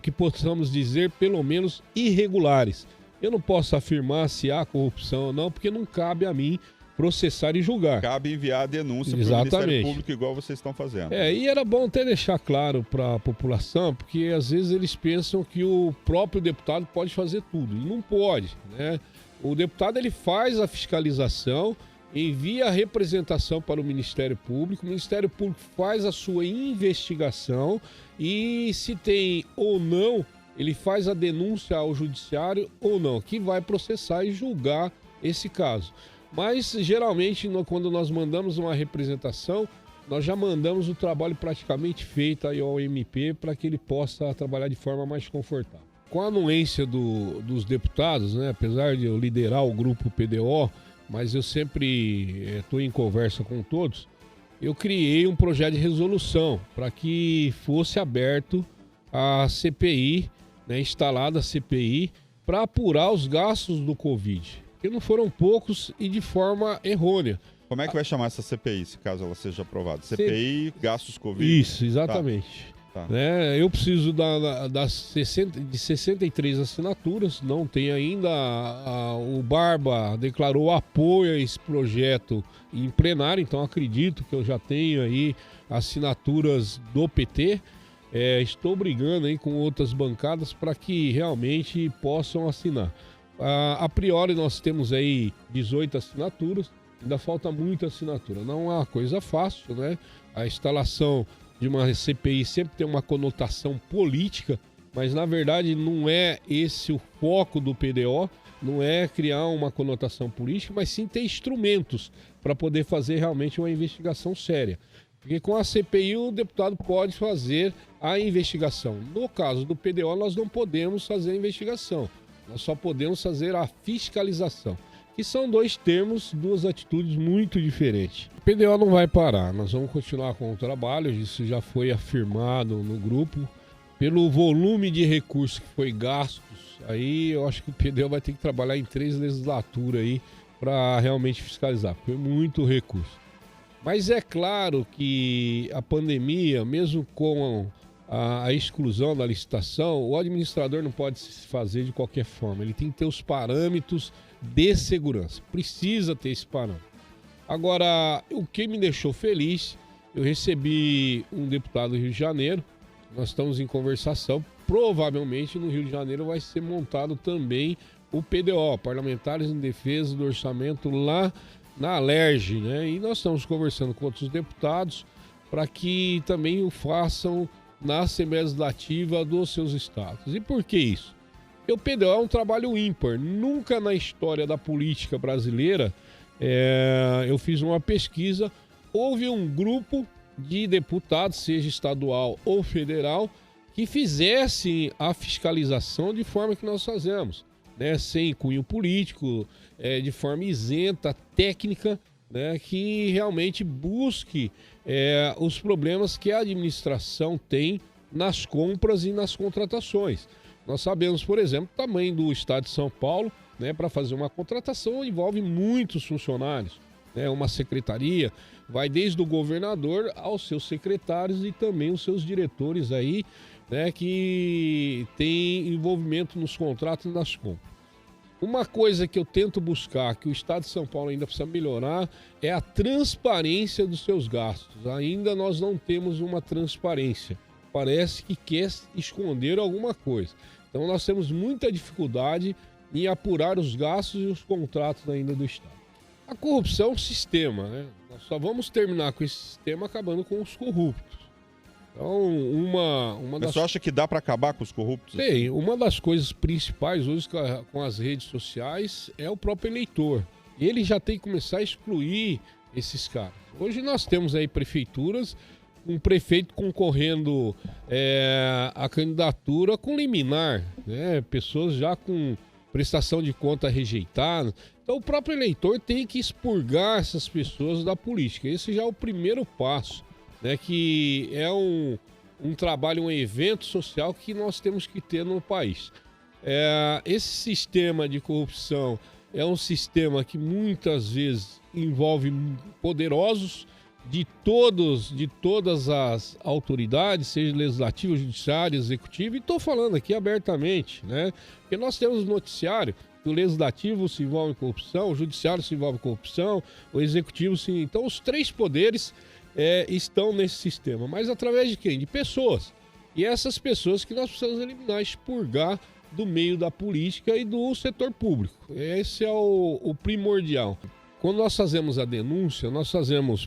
que possamos dizer pelo menos irregulares. Eu não posso afirmar se há corrupção ou não, porque não cabe a mim processar e julgar. Cabe enviar a denúncia para o Ministério Público, igual vocês estão fazendo. E era bom até deixar claro para a população, porque às vezes eles pensam que o próprio deputado pode fazer tudo, e não pode, né? O deputado ele faz a fiscalização, envia a representação para o Ministério Público faz a sua investigação e se tem ou não, ele faz a denúncia ao judiciário ou não, que vai processar e julgar esse caso. Mas, geralmente, quando nós mandamos uma representação, nós já mandamos o trabalho praticamente feito aí ao MP para que ele possa trabalhar de forma mais confortável. com a anuência dos deputados, né, apesar de eu liderar o grupo PDO, mas eu sempre estou em conversa com todos, eu criei um projeto de resolução para que fosse aberto a CPI, né, instalada a CPI, para apurar os gastos do Covid, que não foram poucos e de forma errônea. Como é que vai chamar essa CPI, se caso ela seja aprovada? CPI, gastos Covid? Isso, exatamente. Tá. Né? Eu preciso de 63 assinaturas, não tem ainda. O Barba declarou apoio a esse projeto em plenário, então acredito que eu já tenho aí assinaturas do PT. Estou brigando aí com outras bancadas para que realmente possam assinar. A priori nós temos aí 18 assinaturas, ainda falta muita assinatura. Não é uma coisa fácil, né? A instalação de uma CPI sempre tem uma conotação política, mas na verdade não é esse o foco do PDO, não é criar uma conotação política, mas sim ter instrumentos para poder fazer realmente uma investigação séria. Porque com a CPI o deputado pode fazer a investigação. No caso do PDO nós não podemos fazer a investigação, nós só podemos fazer a fiscalização. Que são dois termos, duas atitudes muito diferentes. O PDO não vai parar, nós vamos continuar com o trabalho, isso já foi afirmado no grupo. Pelo volume de recursos que foi gastos, aí eu acho que o PDO vai ter que trabalhar em 3 legislaturas aí para realmente fiscalizar, porque é muito recurso. Mas é claro que a pandemia, mesmo com a exclusão da licitação, o administrador não pode se fazer de qualquer forma, ele tem que ter os parâmetros de segurança, precisa ter esse parâmetro. Agora, o que me deixou feliz, eu recebi um deputado do Rio de Janeiro, nós estamos em conversação, provavelmente no Rio de Janeiro vai ser montado também o PDO, Parlamentares em Defesa do Orçamento, lá na Alerj, né? E nós estamos conversando com outros deputados para que também o façam na Assembleia Legislativa dos seus estados. E por que isso? Porque o PDO é um trabalho ímpar. Nunca na história da política brasileira, eu fiz uma pesquisa, houve um grupo de deputados, seja estadual ou federal, que fizessem a fiscalização de forma que nós fazemos, né? Sem cunho político, de forma isenta, técnica, né? Que realmente busque os problemas que a administração tem nas compras e nas contratações. Nós sabemos, por exemplo, o tamanho do Estado de São Paulo, né? Para fazer uma contratação envolve muitos funcionários, né? Uma secretaria vai desde o governador aos seus secretários e também os seus diretores aí, né? Que tem envolvimento nos contratos e nas compras. Uma coisa que eu tento buscar, que o Estado de São Paulo ainda precisa melhorar, é a transparência dos seus gastos. Ainda nós não temos uma transparência. Parece que quer esconder alguma coisa. Então nós temos muita dificuldade em apurar os gastos e os contratos ainda do Estado. A corrupção é um sistema, né? Nós só vamos terminar com esse sistema acabando com os corruptos. Então, Mas você acha que dá para acabar com os corruptos? Bem, uma das coisas principais hoje com as redes sociais é o próprio eleitor. Ele já tem que começar a excluir esses caras. Hoje nós temos aí prefeituras, um prefeito concorrendo a candidatura com liminar, né? Pessoas já com prestação de conta rejeitada. Então o próprio eleitor tem que expurgar essas pessoas da política. Esse já é o primeiro passo, né? Que é um trabalho, um evento social que nós temos que ter no país. Esse sistema de corrupção é um sistema que muitas vezes envolve poderosos de todas as autoridades, seja legislativa, judiciária, executiva, e estou falando aqui abertamente, né? Porque nós temos um noticiário que o legislativo se envolve em corrupção, o judiciário se envolve em corrupção, o executivo se... Então os 3 poderes estão nesse sistema, mas através de quem? De pessoas. E essas pessoas que nós precisamos eliminar, expurgar do meio da política e do setor público. Esse é o primordial. Quando nós fazemos a denúncia,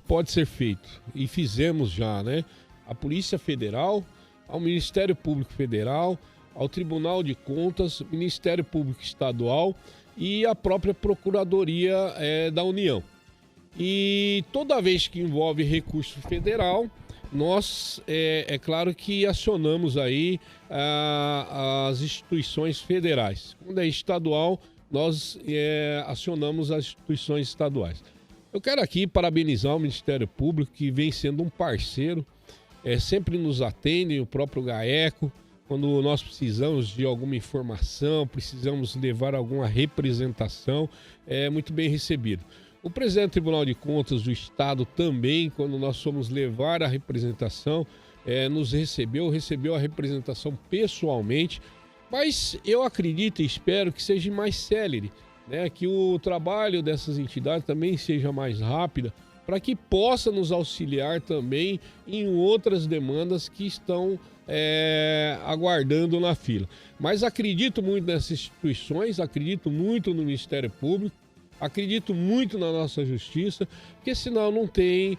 pode ser feito, e fizemos já, né? A Polícia Federal, ao Ministério Público Federal, ao Tribunal de Contas, Ministério Público Estadual e a própria Procuradoria da União. E toda vez que envolve recurso federal, nós, é claro que acionamos aí as instituições federais. Quando é estadual, nós acionamos as instituições estaduais. Eu quero aqui parabenizar o Ministério Público, que vem sendo um parceiro, sempre nos atende, o próprio GAECO, quando nós precisamos de alguma informação, precisamos levar alguma representação, é muito bem recebido. O presidente do Tribunal de Contas do Estado também, quando nós fomos levar a representação, nos recebeu a representação pessoalmente, mas eu acredito e espero que seja mais célere, né? Que o trabalho dessas entidades também seja mais rápido, para que possa nos auxiliar também em outras demandas que estão aguardando na fila. Mas acredito muito nessas instituições, acredito muito no Ministério Público, acredito muito na nossa justiça, porque senão não tem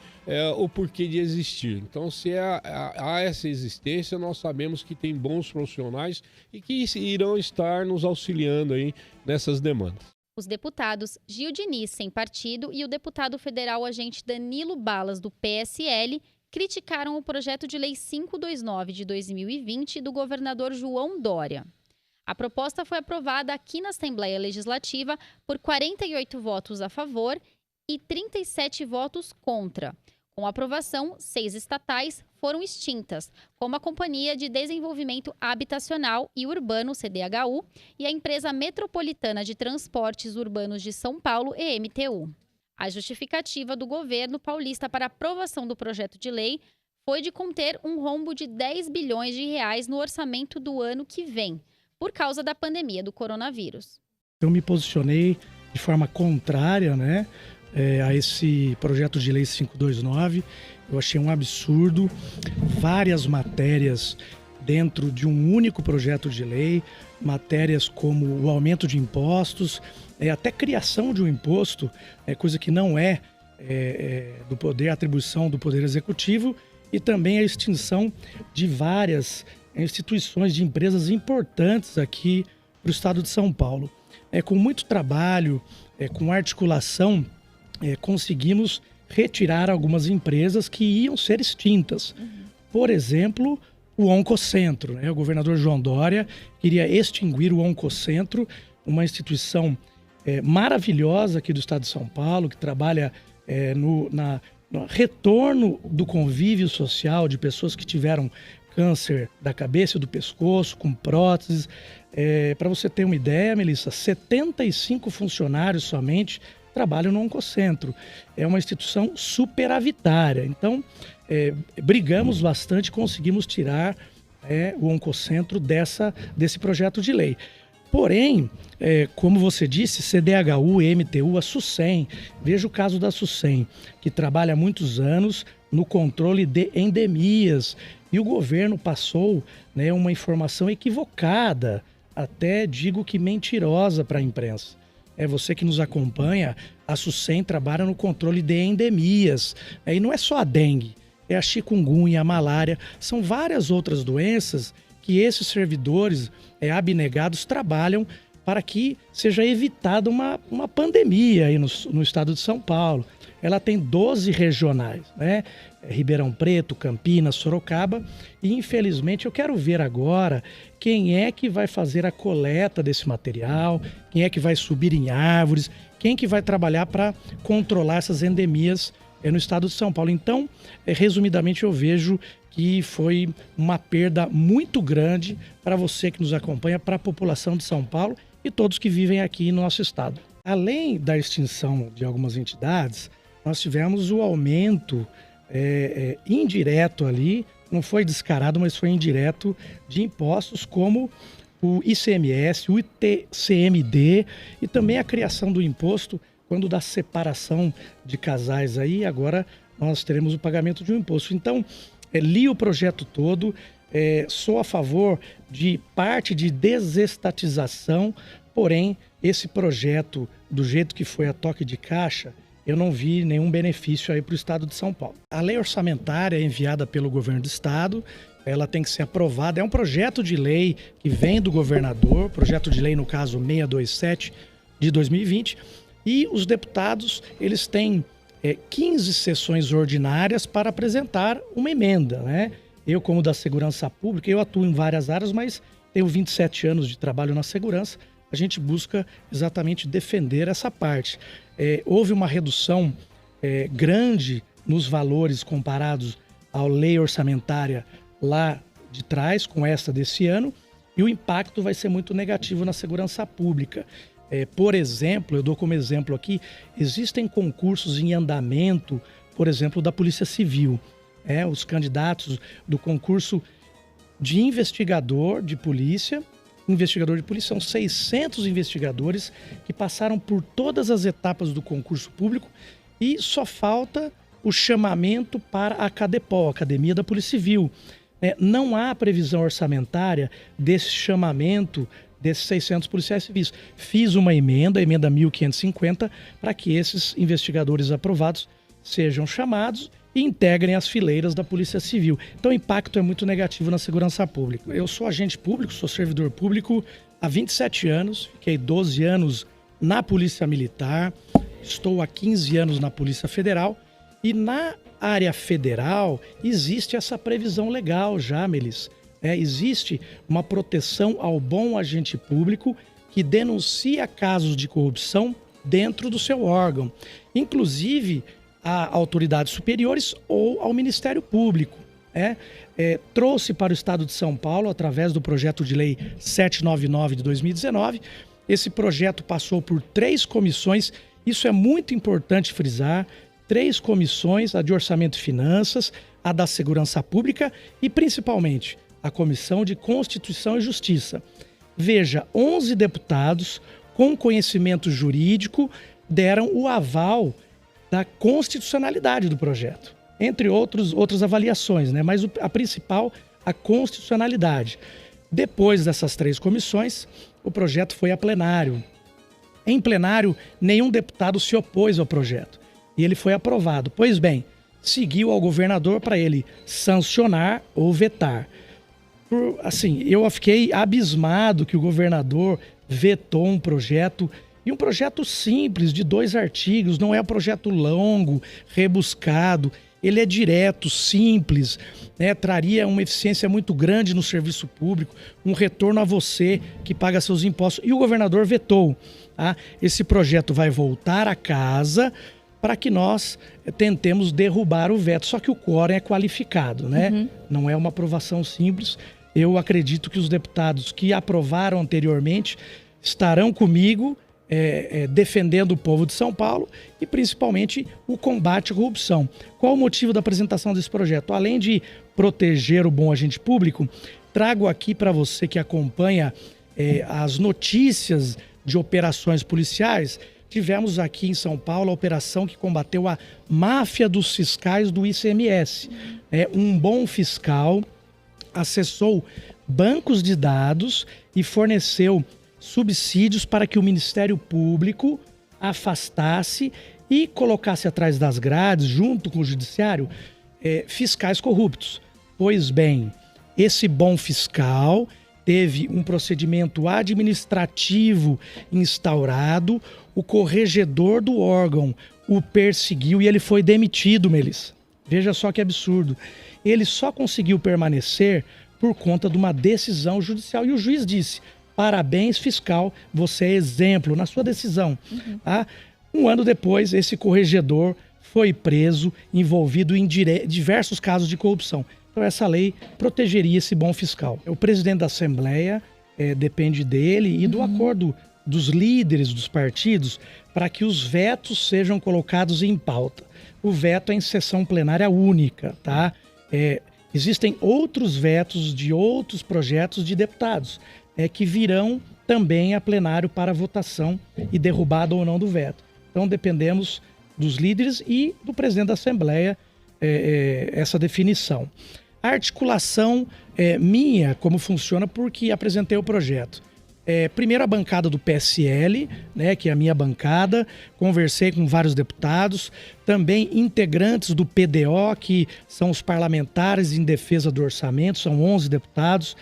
o porquê de existir. Então, se há essa existência, nós sabemos que tem bons profissionais e que irão estar nos auxiliando aí nessas demandas. Os deputados Gil Diniz, sem partido, e o deputado federal agente Danilo Balas, do PSL, criticaram o projeto de lei 529 de 2020 do governador João Dória. A proposta foi aprovada aqui na Assembleia Legislativa por 48 votos a favor e 37 votos contra. Com a aprovação, 6 estatais foram extintas, como a Companhia de Desenvolvimento Habitacional e Urbano, CDHU, e a Empresa Metropolitana de Transportes Urbanos de São Paulo, EMTU. A justificativa do governo paulista para a aprovação do projeto de lei foi de conter um rombo de 10 bilhões de reais no orçamento do ano que vem, por causa da pandemia do coronavírus. Eu me posicionei de forma contrária, a esse projeto de lei 529. Eu achei um absurdo, várias matérias dentro de um único projeto de lei, matérias como o aumento de impostos, até criação de um imposto, coisa que não do poder, atribuição do Poder Executivo, e também a extinção de várias instituições de empresas importantes aqui para o estado de São Paulo. Com muito trabalho, com articulação, conseguimos retirar algumas empresas que iam ser extintas. Por exemplo, o Oncocentro. O governador João Dória queria extinguir o Oncocentro, uma instituição maravilhosa aqui do estado de São Paulo, que trabalha no retorno do convívio social de pessoas que tiveram câncer da cabeça e do pescoço, com próteses. Para você ter uma ideia, Melissa, 75 funcionários somente trabalham no Oncocentro. É uma instituição superavitária. Então, brigamos bastante, conseguimos tirar o Oncocentro desse projeto de lei. Porém, como você disse, CDHU, EMTU, a SUSEM, veja o caso da SUSEM, que trabalha há muitos anos no controle de endemias, e o governo passou uma informação equivocada, até digo que mentirosa para a imprensa. Você que nos acompanha, a SUSEM trabalha no controle de endemias, e não é só a dengue, é a chikungunya, a malária, são várias outras doenças que esses servidores abnegados trabalham para que seja evitada uma pandemia aí no estado de São Paulo. Ela tem 12 regionais, Ribeirão Preto, Campinas, Sorocaba, e infelizmente eu quero ver agora quem é que vai fazer a coleta desse material, quem é que vai subir em árvores, quem que vai trabalhar para controlar essas endemias no estado de São Paulo. Então, resumidamente, eu vejo que foi uma perda muito grande para você que nos acompanha, para a população de São Paulo e todos que vivem aqui no nosso estado. Além da extinção de algumas entidades, nós tivemos o aumento indireto ali, não foi descarado, mas foi indireto, de impostos como o ICMS, o ITCMD, e também a criação do imposto quando da separação de casais aí, agora nós teremos o pagamento de um imposto. Então, li o projeto todo, sou a favor de parte de desestatização, porém, esse projeto, do jeito que foi a toque de caixa, eu não vi nenhum benefício aí para o estado de São Paulo. A lei orçamentária enviada pelo governo do estado, ela tem que ser aprovada, é um projeto de lei que vem do governador, projeto de lei, no caso, 627 de 2020, e os deputados, eles têm 15 sessões ordinárias para apresentar uma emenda, né? Eu, como da segurança pública, eu atuo em várias áreas, mas tenho 27 anos de trabalho na segurança. A gente busca exatamente defender essa parte. Houve uma redução grande nos valores comparados à lei orçamentária lá de trás, com essa desse ano, e o impacto vai ser muito negativo na segurança pública. Por exemplo, eu dou como exemplo aqui, existem concursos em andamento, por exemplo, da Polícia Civil. Os candidatos do concurso de investigador de polícia são 600 investigadores que passaram por todas as etapas do concurso público e só falta o chamamento para a Acadepol, Academia da Polícia Civil. Não há previsão orçamentária desse chamamento desses 600 policiais civis. Fiz uma emenda, a emenda 1550, para que esses investigadores aprovados sejam chamados e integrem as fileiras da Polícia Civil. Então o impacto é muito negativo na segurança pública. Eu sou agente público, sou servidor público há 27 anos, fiquei 12 anos na Polícia Militar, estou há 15 anos na Polícia Federal e na área federal existe essa previsão legal já, Melis. Existe uma proteção ao bom agente público que denuncia casos de corrupção dentro do seu órgão, inclusive a autoridades superiores ou ao Ministério Público. Trouxe para o Estado de São Paulo, através do projeto de lei 799 de 2019, esse projeto passou por 3 comissões, isso é muito importante frisar, 3 comissões, a de Orçamento e Finanças, a da Segurança Pública e, principalmente, a Comissão de Constituição e Justiça. Veja, 11 deputados com conhecimento jurídico deram o aval da constitucionalidade do projeto, entre outras avaliações, né? Mas a principal, a constitucionalidade. Depois dessas 3 comissões, o projeto foi a plenário. Em plenário, nenhum deputado se opôs ao projeto e ele foi aprovado. Pois bem, seguiu ao governador para ele sancionar ou vetar. Eu fiquei abismado que o governador vetou um projeto, e um projeto simples, de 2 artigos, não é um projeto longo, rebuscado, ele é direto, simples, traria uma eficiência muito grande no serviço público, um retorno a você que paga seus impostos, e o governador vetou. Esse projeto vai voltar à casa para que nós tentemos derrubar o veto, só que o quórum é qualificado, né? Uhum. Não é uma aprovação simples. Eu acredito que os deputados que aprovaram anteriormente estarão comigo defendendo o povo de São Paulo e principalmente o combate à corrupção. Qual o motivo da apresentação desse projeto? Além de proteger o bom agente público, trago aqui para você que acompanha as notícias de operações policiais. Tivemos aqui em São Paulo a operação que combateu a máfia dos fiscais do ICMS. Um bom fiscal acessou bancos de dados e forneceu subsídios para que o Ministério Público afastasse e colocasse atrás das grades, junto com o Judiciário, fiscais corruptos. Pois bem, esse bom fiscal teve um procedimento administrativo instaurado, o corregedor do órgão o perseguiu e ele foi demitido, Melis. Veja só que absurdo. Ele só conseguiu permanecer por conta de uma decisão judicial. E o juiz disse: parabéns, fiscal, você é exemplo na sua decisão. Uhum. Um ano depois, esse corregedor foi preso, envolvido em diversos casos de corrupção. Então essa lei protegeria esse bom fiscal. O presidente da Assembleia depende dele e do acordo dos líderes dos partidos para que os vetos sejam colocados em pauta. O veto é em sessão plenária única, tá? Existem outros vetos de outros projetos de deputados que virão também a plenário para votação e derrubada ou não do veto. Então dependemos dos líderes e do presidente da Assembleia essa definição. A articulação minha, como funciona, porque apresentei o projeto. Primeiro a bancada do PSL, né, que é a minha bancada, conversei com vários deputados, também integrantes do PDO, que são os parlamentares em defesa do orçamento, são 11 deputados,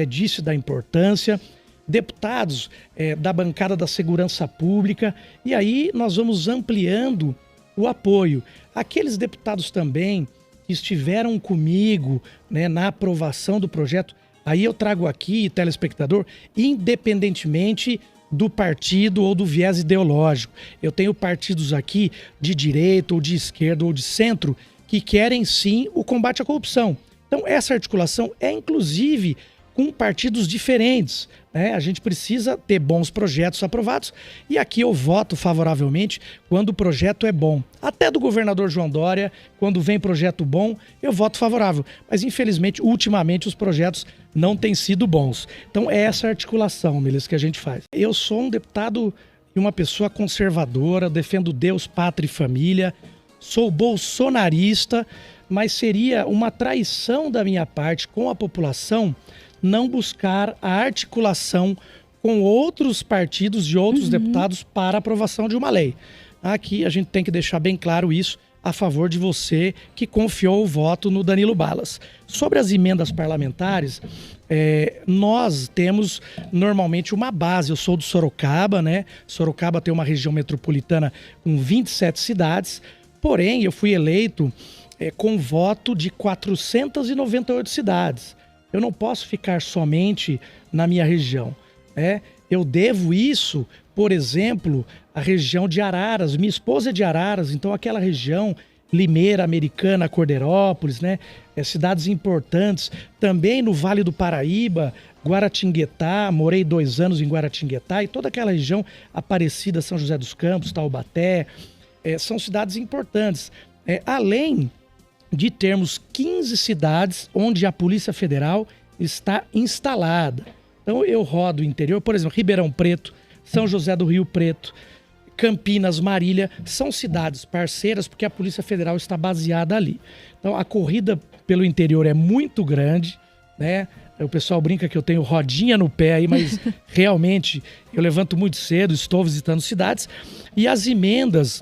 disse da importância, deputados da bancada da Segurança Pública, e aí nós vamos ampliando o apoio. Aqueles deputados também que estiveram comigo, né, na aprovação do projeto, aí eu trago aqui, telespectador, independentemente do partido ou do viés ideológico. Eu tenho partidos aqui de direita ou de esquerda ou de centro que querem sim o combate à corrupção. Então essa articulação é inclusive com partidos diferentes, né? A gente precisa ter bons projetos aprovados e aqui eu voto favoravelmente quando o projeto é bom. Até do governador João Dória, quando vem projeto bom, eu voto favorável. Mas infelizmente, ultimamente, os projetos não têm sido bons. Então é essa articulação, Melissa, que a gente faz. Eu sou um deputado e uma pessoa conservadora, defendo Deus, pátria e família, sou bolsonarista, mas seria uma traição da minha parte com a população não buscar a articulação com outros partidos e outros deputados para aprovação de uma lei. Aqui a gente tem que deixar bem claro isso a favor de você que confiou o voto no Danilo Balas. Sobre as emendas parlamentares, nós temos normalmente uma base. Eu sou do Sorocaba, né? Sorocaba tem uma região metropolitana com 27 cidades, porém eu fui eleito com voto de 498 cidades. Eu não posso ficar somente na minha região, né? Eu devo isso, por exemplo, à região de Araras. Minha esposa é de Araras, então aquela região, Limeira, Americana, Cordeirópolis, né? Cidades importantes. Também no Vale do Paraíba, Guaratinguetá, morei 2 anos em Guaratinguetá e toda aquela região, Aparecida, São José dos Campos, Taubaté, são cidades importantes. Além de termos 15 cidades onde a Polícia Federal está instalada. Então eu rodo o interior, por exemplo, Ribeirão Preto, São José do Rio Preto, Campinas, Marília, são cidades parceiras porque a Polícia Federal está baseada ali. Então a corrida pelo interior é muito grande, né? O pessoal brinca que eu tenho rodinha no pé aí, mas realmente eu levanto muito cedo, estou visitando cidades e as emendas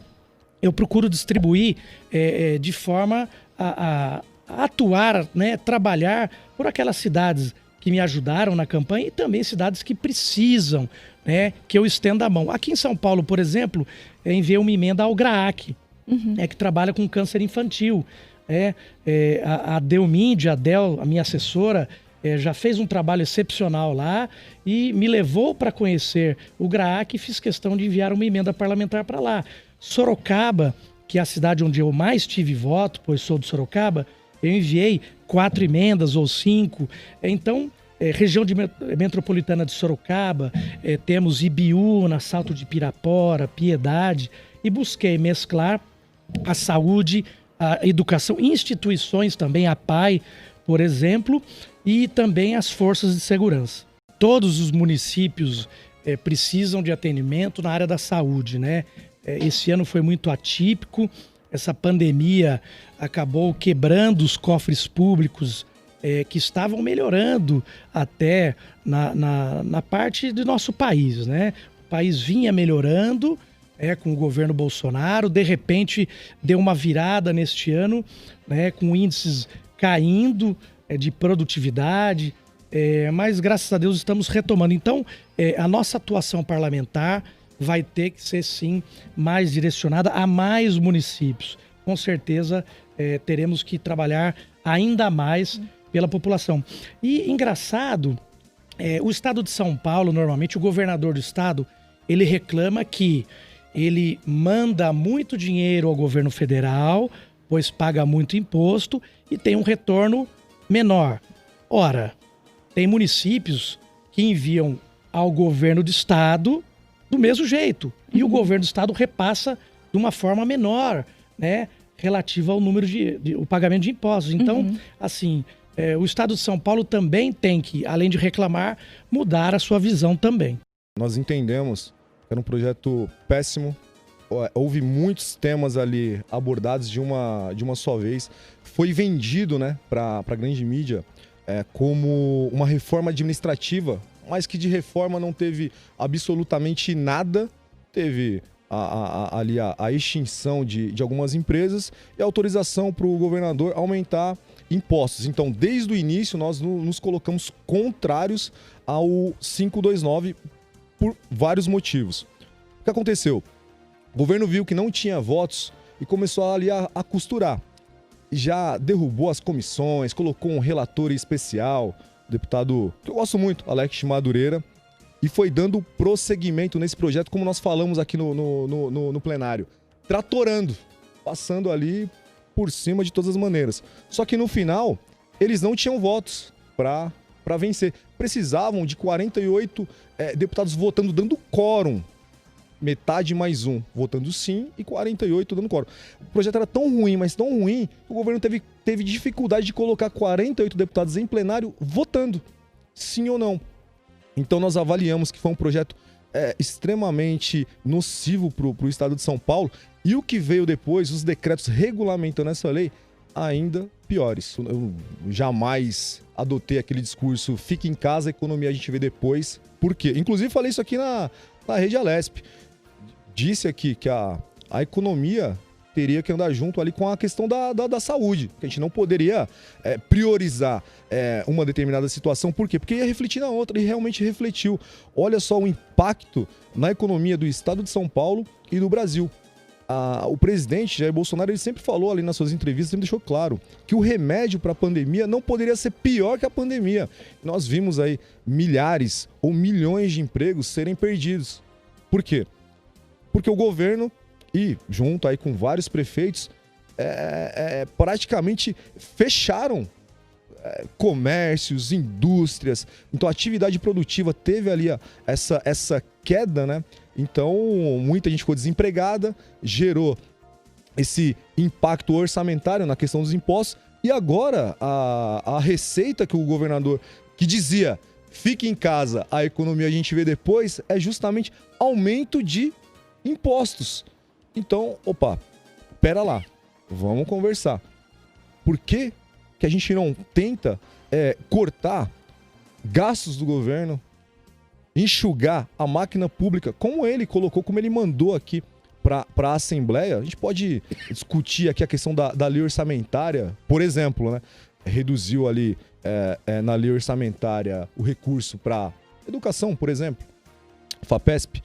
eu procuro distribuir de forma a atuar, né, trabalhar por aquelas cidades que me ajudaram na campanha e também cidades que precisam, né, que eu estenda a mão. Aqui em São Paulo, por exemplo, enviei uma emenda ao GRAAC, que trabalha com câncer infantil. A Delminde, a Del, a minha assessora, já fez um trabalho excepcional lá e me levou para conhecer o GRAAC e fiz questão de enviar uma emenda parlamentar para lá. Sorocaba, que é a cidade onde eu mais tive voto, pois sou de Sorocaba, eu enviei 4 emendas ou 5. Então, região metropolitana de Sorocaba, temos Ibiúna, Salto de Pirapora, Piedade, e busquei mesclar a saúde, a educação, instituições também, a PAI, por exemplo, e também as forças de segurança. Todos os municípios precisam de atendimento na área da saúde, né? Esse ano foi muito atípico, essa pandemia acabou quebrando os cofres públicos que estavam melhorando até na parte do nosso país, né? O país vinha melhorando com o governo Bolsonaro, de repente deu uma virada neste ano, né, com índices caindo de produtividade, mas graças a Deus estamos retomando. Então, a nossa atuação parlamentar vai ter que ser, sim, mais direcionada a mais municípios. Com certeza, teremos que trabalhar ainda mais pela população. E, engraçado, o estado de São Paulo, normalmente, o governador do estado, ele reclama que ele manda muito dinheiro ao governo federal, pois paga muito imposto e tem um retorno menor. Ora, tem municípios que enviam ao governo do estado do mesmo jeito. E o governo do estado repassa de uma forma menor, né, relativa ao número o pagamento de impostos. Então, assim, o estado de São Paulo também tem que, além de reclamar, mudar a sua visão também. Nós entendemos que era um projeto péssimo. Houve muitos temas ali abordados de uma só vez. Foi vendido, né, para a grande mídia como uma reforma administrativa, mas que de reforma não teve absolutamente nada. Teve ali a extinção de algumas empresas e a autorização para o governador aumentar impostos. Então, desde o início, nós nos colocamos contrários ao 529 por vários motivos. O que aconteceu? O governo viu que não tinha votos e começou ali a costurar. Já derrubou as comissões, colocou um relator especial, deputado que eu gosto muito, Alex Madureira, e foi dando prosseguimento nesse projeto, como nós falamos aqui no plenário, tratorando, passando ali por cima de todas as maneiras. Só que no final, eles não tinham votos para vencer. Precisavam de 48 deputados votando, dando quórum. Metade mais um votando sim e 48 dando quórum. O projeto era tão ruim, mas tão ruim, que o governo teve dificuldade de colocar 48 deputados em plenário votando, sim ou não. Então nós avaliamos que foi um projeto extremamente nocivo para o estado de São Paulo, e o que veio depois, os decretos regulamentando essa lei, ainda piores. Eu jamais adotei aquele discurso, fique em casa, a economia a gente vê depois. Por quê? Inclusive falei isso aqui na Rede Alesp. Disse aqui que a economia teria que andar junto ali com a questão da saúde, que a gente não poderia priorizar uma determinada situação. Por quê? Porque ia refletir na outra, e realmente refletiu. Olha só o impacto na economia do estado de São Paulo e do Brasil. O presidente Jair Bolsonaro, ele sempre falou ali nas suas entrevistas, sempre deixou claro que o remédio para a pandemia não poderia ser pior que a pandemia. Nós vimos aí milhares ou milhões de empregos serem perdidos. Por quê? Porque o governo, e junto aí com vários prefeitos, praticamente fecharam comércios, indústrias. Então a atividade produtiva teve ali essa queda, né? Então muita gente ficou desempregada, gerou esse impacto orçamentário na questão dos impostos, e agora a receita que o governador, que dizia fique em casa, a economia a gente vê depois, é justamente aumento de impostos. Então, pera lá, vamos conversar. Por que a gente não tenta cortar gastos do governo, enxugar a máquina pública, como ele colocou, como ele mandou aqui para a Assembleia? A gente pode discutir aqui a questão da lei orçamentária, por exemplo, né? Reduziu ali na lei orçamentária o recurso para educação, por exemplo, FAPESP,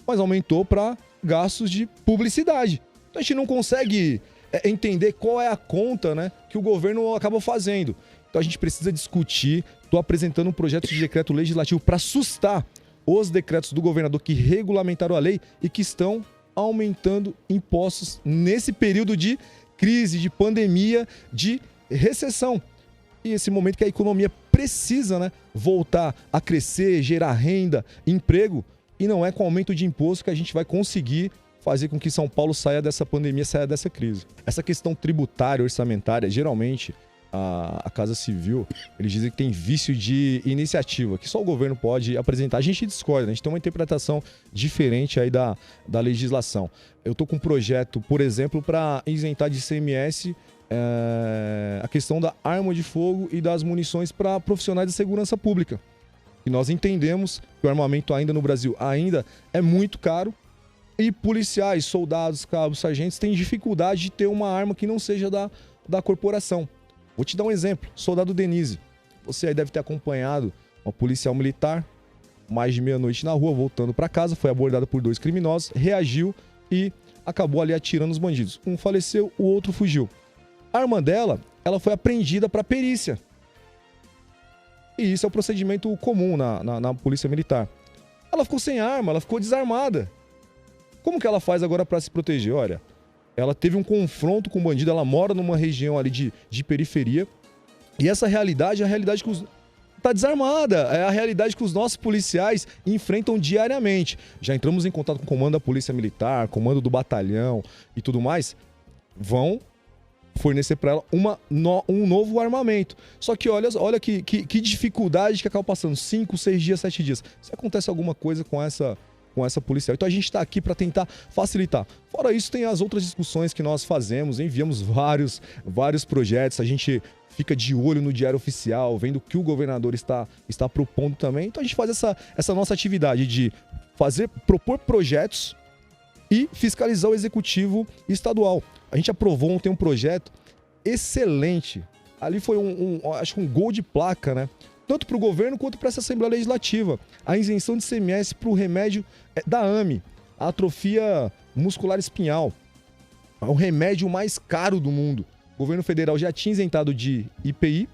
mas aumentou para gastos de publicidade. Então a gente não consegue entender qual é a conta, né, que o governo acaba fazendo. Então a gente precisa discutir. Estou apresentando um projeto de decreto legislativo para sustar os decretos do governador que regulamentaram a lei e que estão aumentando impostos nesse período de crise, de pandemia, de recessão. E esse momento que a economia precisa, né, voltar a crescer, gerar renda, emprego, e não é com aumento de imposto que a gente vai conseguir fazer com que São Paulo saia dessa pandemia, saia dessa crise. Essa questão tributária, orçamentária, geralmente a Casa Civil, eles dizem que tem vício de iniciativa, que só o governo pode apresentar. A gente discorda, a gente tem uma interpretação diferente aí da legislação. Eu estou com um projeto, por exemplo, para isentar de ICMS a questão da arma de fogo e das munições para profissionais de segurança pública. E nós entendemos que o armamento ainda no Brasil ainda é muito caro, e policiais, soldados, cabos, sargentos têm dificuldade de ter uma arma que não seja da corporação. Vou te dar um exemplo. Soldado Denise. Você aí deve ter acompanhado uma policial militar, mais de meia-noite na rua, voltando para casa, foi abordada por 2 criminosos, reagiu e acabou ali atirando os bandidos. Um faleceu, o outro fugiu. A arma dela, ela foi apreendida para perícia. E isso é o procedimento comum na polícia militar. Ela ficou sem arma, ela ficou desarmada. Como que ela faz agora para se proteger? Olha, ela teve um confronto com o bandido, ela mora numa região ali de periferia, e essa realidade é a realidade que está desarmada, é a realidade que os nossos policiais enfrentam diariamente. Já entramos em contato com o comando da Polícia Militar, comando do batalhão e tudo mais, vão fornecer para ela um novo armamento. Só que olha que dificuldade que acaba passando 5, 6 dias, 7 dias. Se acontece alguma coisa com essa policial. Então a gente está aqui para tentar facilitar. Fora isso, tem as outras discussões que nós fazemos, enviamos vários projetos, a gente fica de olho no Diário Oficial, vendo o que o governador está propondo também. Então a gente faz essa nossa atividade de propor projetos e fiscalizar o executivo estadual. A gente aprovou ontem um projeto excelente. Ali foi acho que um gol de placa, né? Tanto para o governo quanto para essa Assembleia Legislativa. A isenção de ICMS para o remédio da AME, a atrofia muscular espinhal. o remédio mais caro do mundo. O governo federal já tinha isentado de IPI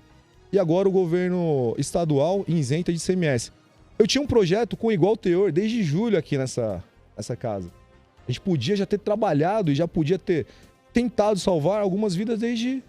e agora o governo estadual isenta de ICMS. Eu tinha um projeto com igual teor desde julho aqui nessa casa. A gente podia já ter trabalhado e já podia ter tentado salvar algumas vidas desde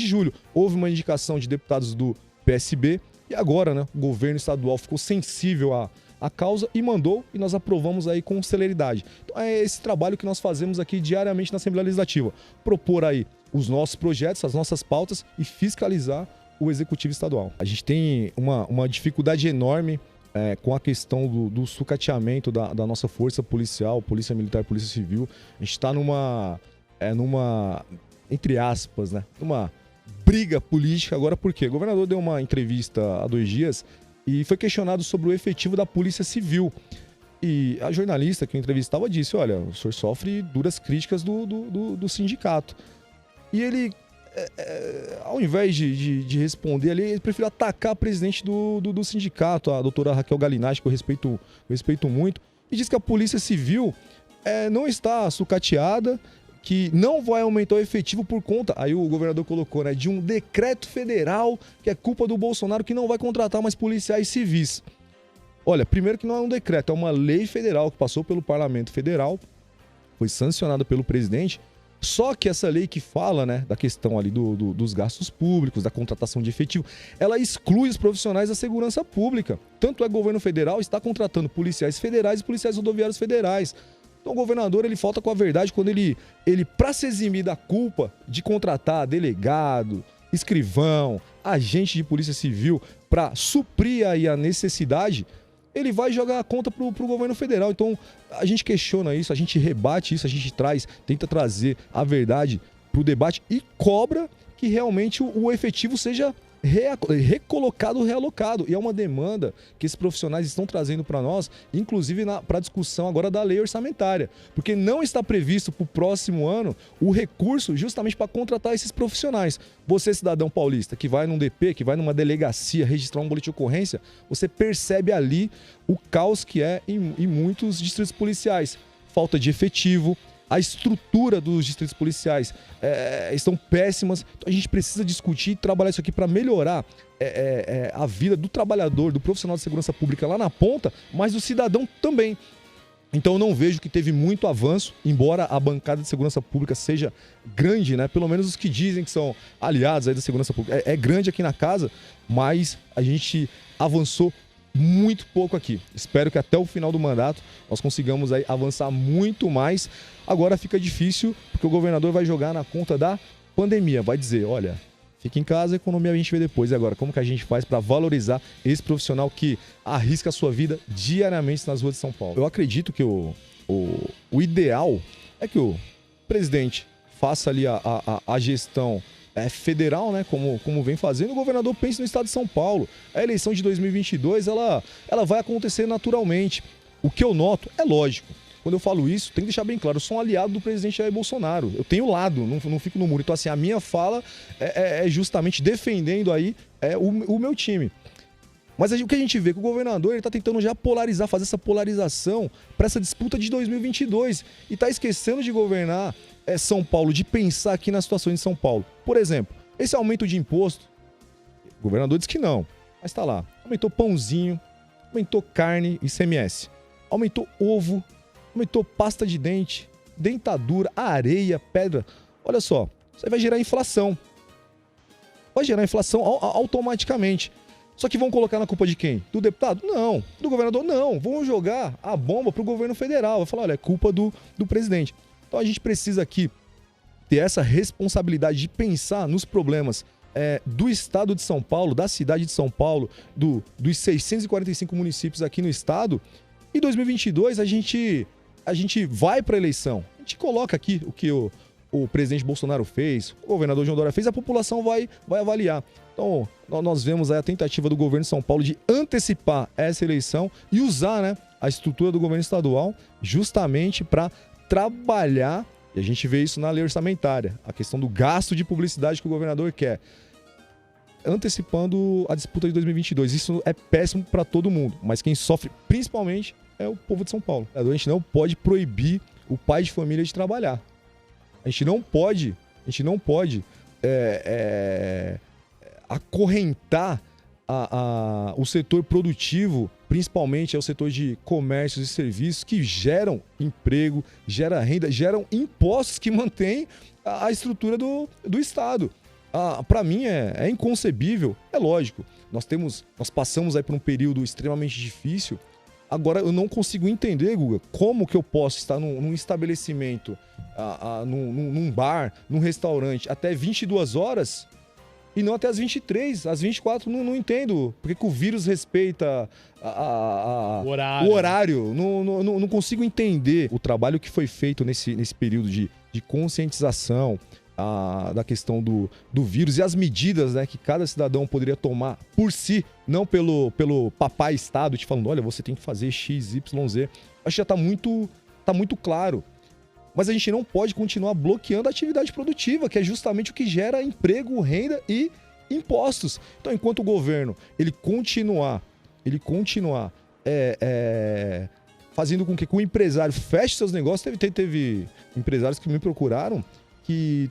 julho. Houve uma indicação de deputados do PSB e agora, né, o governo estadual ficou sensível à causa e mandou, e nós aprovamos aí com celeridade. Então é esse trabalho que nós fazemos aqui diariamente na Assembleia Legislativa. Propor aí os nossos projetos, as nossas pautas e fiscalizar o Executivo Estadual. A gente tem uma dificuldade enorme com a questão do sucateamento da nossa força policial, polícia militar, polícia civil. A gente está numa, entre aspas, né, numa briga política agora, por quê? O governador deu uma entrevista há 2 dias e foi questionado sobre o efetivo da polícia civil. E a jornalista que o entrevistava disse, olha, o senhor sofre duras críticas do sindicato. E ele, ao invés de responder ali, ele preferiu atacar a presidente do sindicato, a doutora Raquel Galinatti, que eu respeito muito, e diz que a polícia civil não está sucateada, que não vai aumentar o efetivo por conta, aí o governador colocou, né, de um decreto federal que é culpa do Bolsonaro, que não vai contratar mais policiais civis. Olha, primeiro que não é um decreto, é uma lei federal que passou pelo Parlamento Federal, foi sancionada pelo presidente, só que essa lei que fala, né, da questão ali dos gastos públicos, da contratação de efetivo, ela exclui os profissionais da segurança pública. Tanto é que o governo federal está contratando policiais federais e policiais rodoviários federais. Então o governador, ele falta com a verdade quando ele para se eximir da culpa de contratar delegado, escrivão, agente de polícia civil para suprir aí a necessidade, ele vai jogar a conta pro governo federal. Então a gente questiona isso, a gente rebate isso, a gente tenta trazer a verdade pro debate e cobra que realmente o efetivo seja recolocado, realocado. E é uma demanda que esses profissionais estão trazendo para nós, inclusive para a discussão agora da lei orçamentária. Porque não está previsto para o próximo ano o recurso justamente para contratar esses profissionais. Você, cidadão paulista, que vai num DP, que vai numa delegacia registrar um boletim de ocorrência, você percebe ali o caos que é em muitos distritos policiais. Falta de efetivo, a estrutura dos distritos policiais estão péssimas. Então a gente precisa discutir e trabalhar isso aqui para melhorar a vida do trabalhador, do profissional de segurança pública lá na ponta, mas do cidadão também. Então eu não vejo que teve muito avanço, embora a bancada de segurança pública seja grande, né? Pelo menos os que dizem que são aliados aí da segurança pública. É grande aqui na casa, mas a gente avançou muito pouco aqui. Espero que até o final do mandato nós consigamos aí avançar muito mais. Agora fica difícil, porque o governador vai jogar na conta da pandemia. Vai dizer, olha, fica em casa, a economia a gente vê depois. E agora, como que a gente faz para valorizar esse profissional que arrisca a sua vida diariamente nas ruas de São Paulo? Eu acredito que o ideal é que o presidente faça ali a gestão federal, né, como vem fazendo. O governador pensa no estado de São Paulo. A eleição de 2022, ela vai acontecer naturalmente. O que eu noto é lógico. Quando eu falo isso, tem que deixar bem claro, eu sou um aliado do presidente Jair Bolsonaro. Eu tenho lado, não fico no muro. Então, assim, a minha fala é justamente defendendo aí o meu time. Mas o que a gente vê é que o governador está tentando já polarizar, fazer essa polarização para essa disputa de 2022. E está esquecendo de governar São Paulo, de pensar aqui na situação de São Paulo. Por exemplo, esse aumento de imposto, o governador disse que não, mas está lá. Aumentou pãozinho, aumentou carne, ICMS, aumentou ovo, aumentou pasta de dente, dentadura, areia, pedra. Olha só, isso aí vai gerar inflação. Vai gerar inflação automaticamente. Só que vão colocar na culpa de quem? Do deputado? Não. Do governador? Não. Vão jogar a bomba pro governo federal. Vai falar, olha, é culpa do presidente. Então a gente precisa aqui ter essa responsabilidade de pensar nos problemas do estado de São Paulo, da cidade de São Paulo, dos 645 municípios aqui no estado. Em 2022 a gente vai para a eleição. A gente coloca aqui o que o presidente Bolsonaro fez, o governador João Dória fez, a população vai avaliar. Então, nós vemos aí a tentativa do governo de São Paulo de antecipar essa eleição e usar, né, a estrutura do governo estadual justamente para trabalhar, e a gente vê isso na lei orçamentária, a questão do gasto de publicidade que o governador quer, antecipando a disputa de 2022. Isso é péssimo para todo mundo, mas quem sofre principalmente é o povo de São Paulo. A gente não pode proibir o pai de família de trabalhar. A gente não pode acorrentar o setor produtivo, principalmente é o setor de comércios e serviços, que geram emprego, geram renda, geram impostos que mantêm a estrutura do Estado. Para mim é inconcebível. É lógico, nós passamos aí por um período extremamente difícil. Agora eu não consigo entender, Guga, como que eu posso estar num estabelecimento, num bar, num restaurante, até 22 horas e não até as 23, às 24, não entendo. Porque que o vírus respeita o horário. Não consigo entender o trabalho que foi feito nesse período de conscientização da questão do vírus e as medidas, né, que cada cidadão poderia tomar por si, não pelo papai Estado te falando, olha, você tem que fazer X, Y, Z. Acho que já tá muito claro. Mas a gente não pode continuar bloqueando a atividade produtiva, que é justamente o que gera emprego, renda e impostos. Então, enquanto o governo ele continuar fazendo com que o empresário feche seus negócios, teve empresários que me procuraram que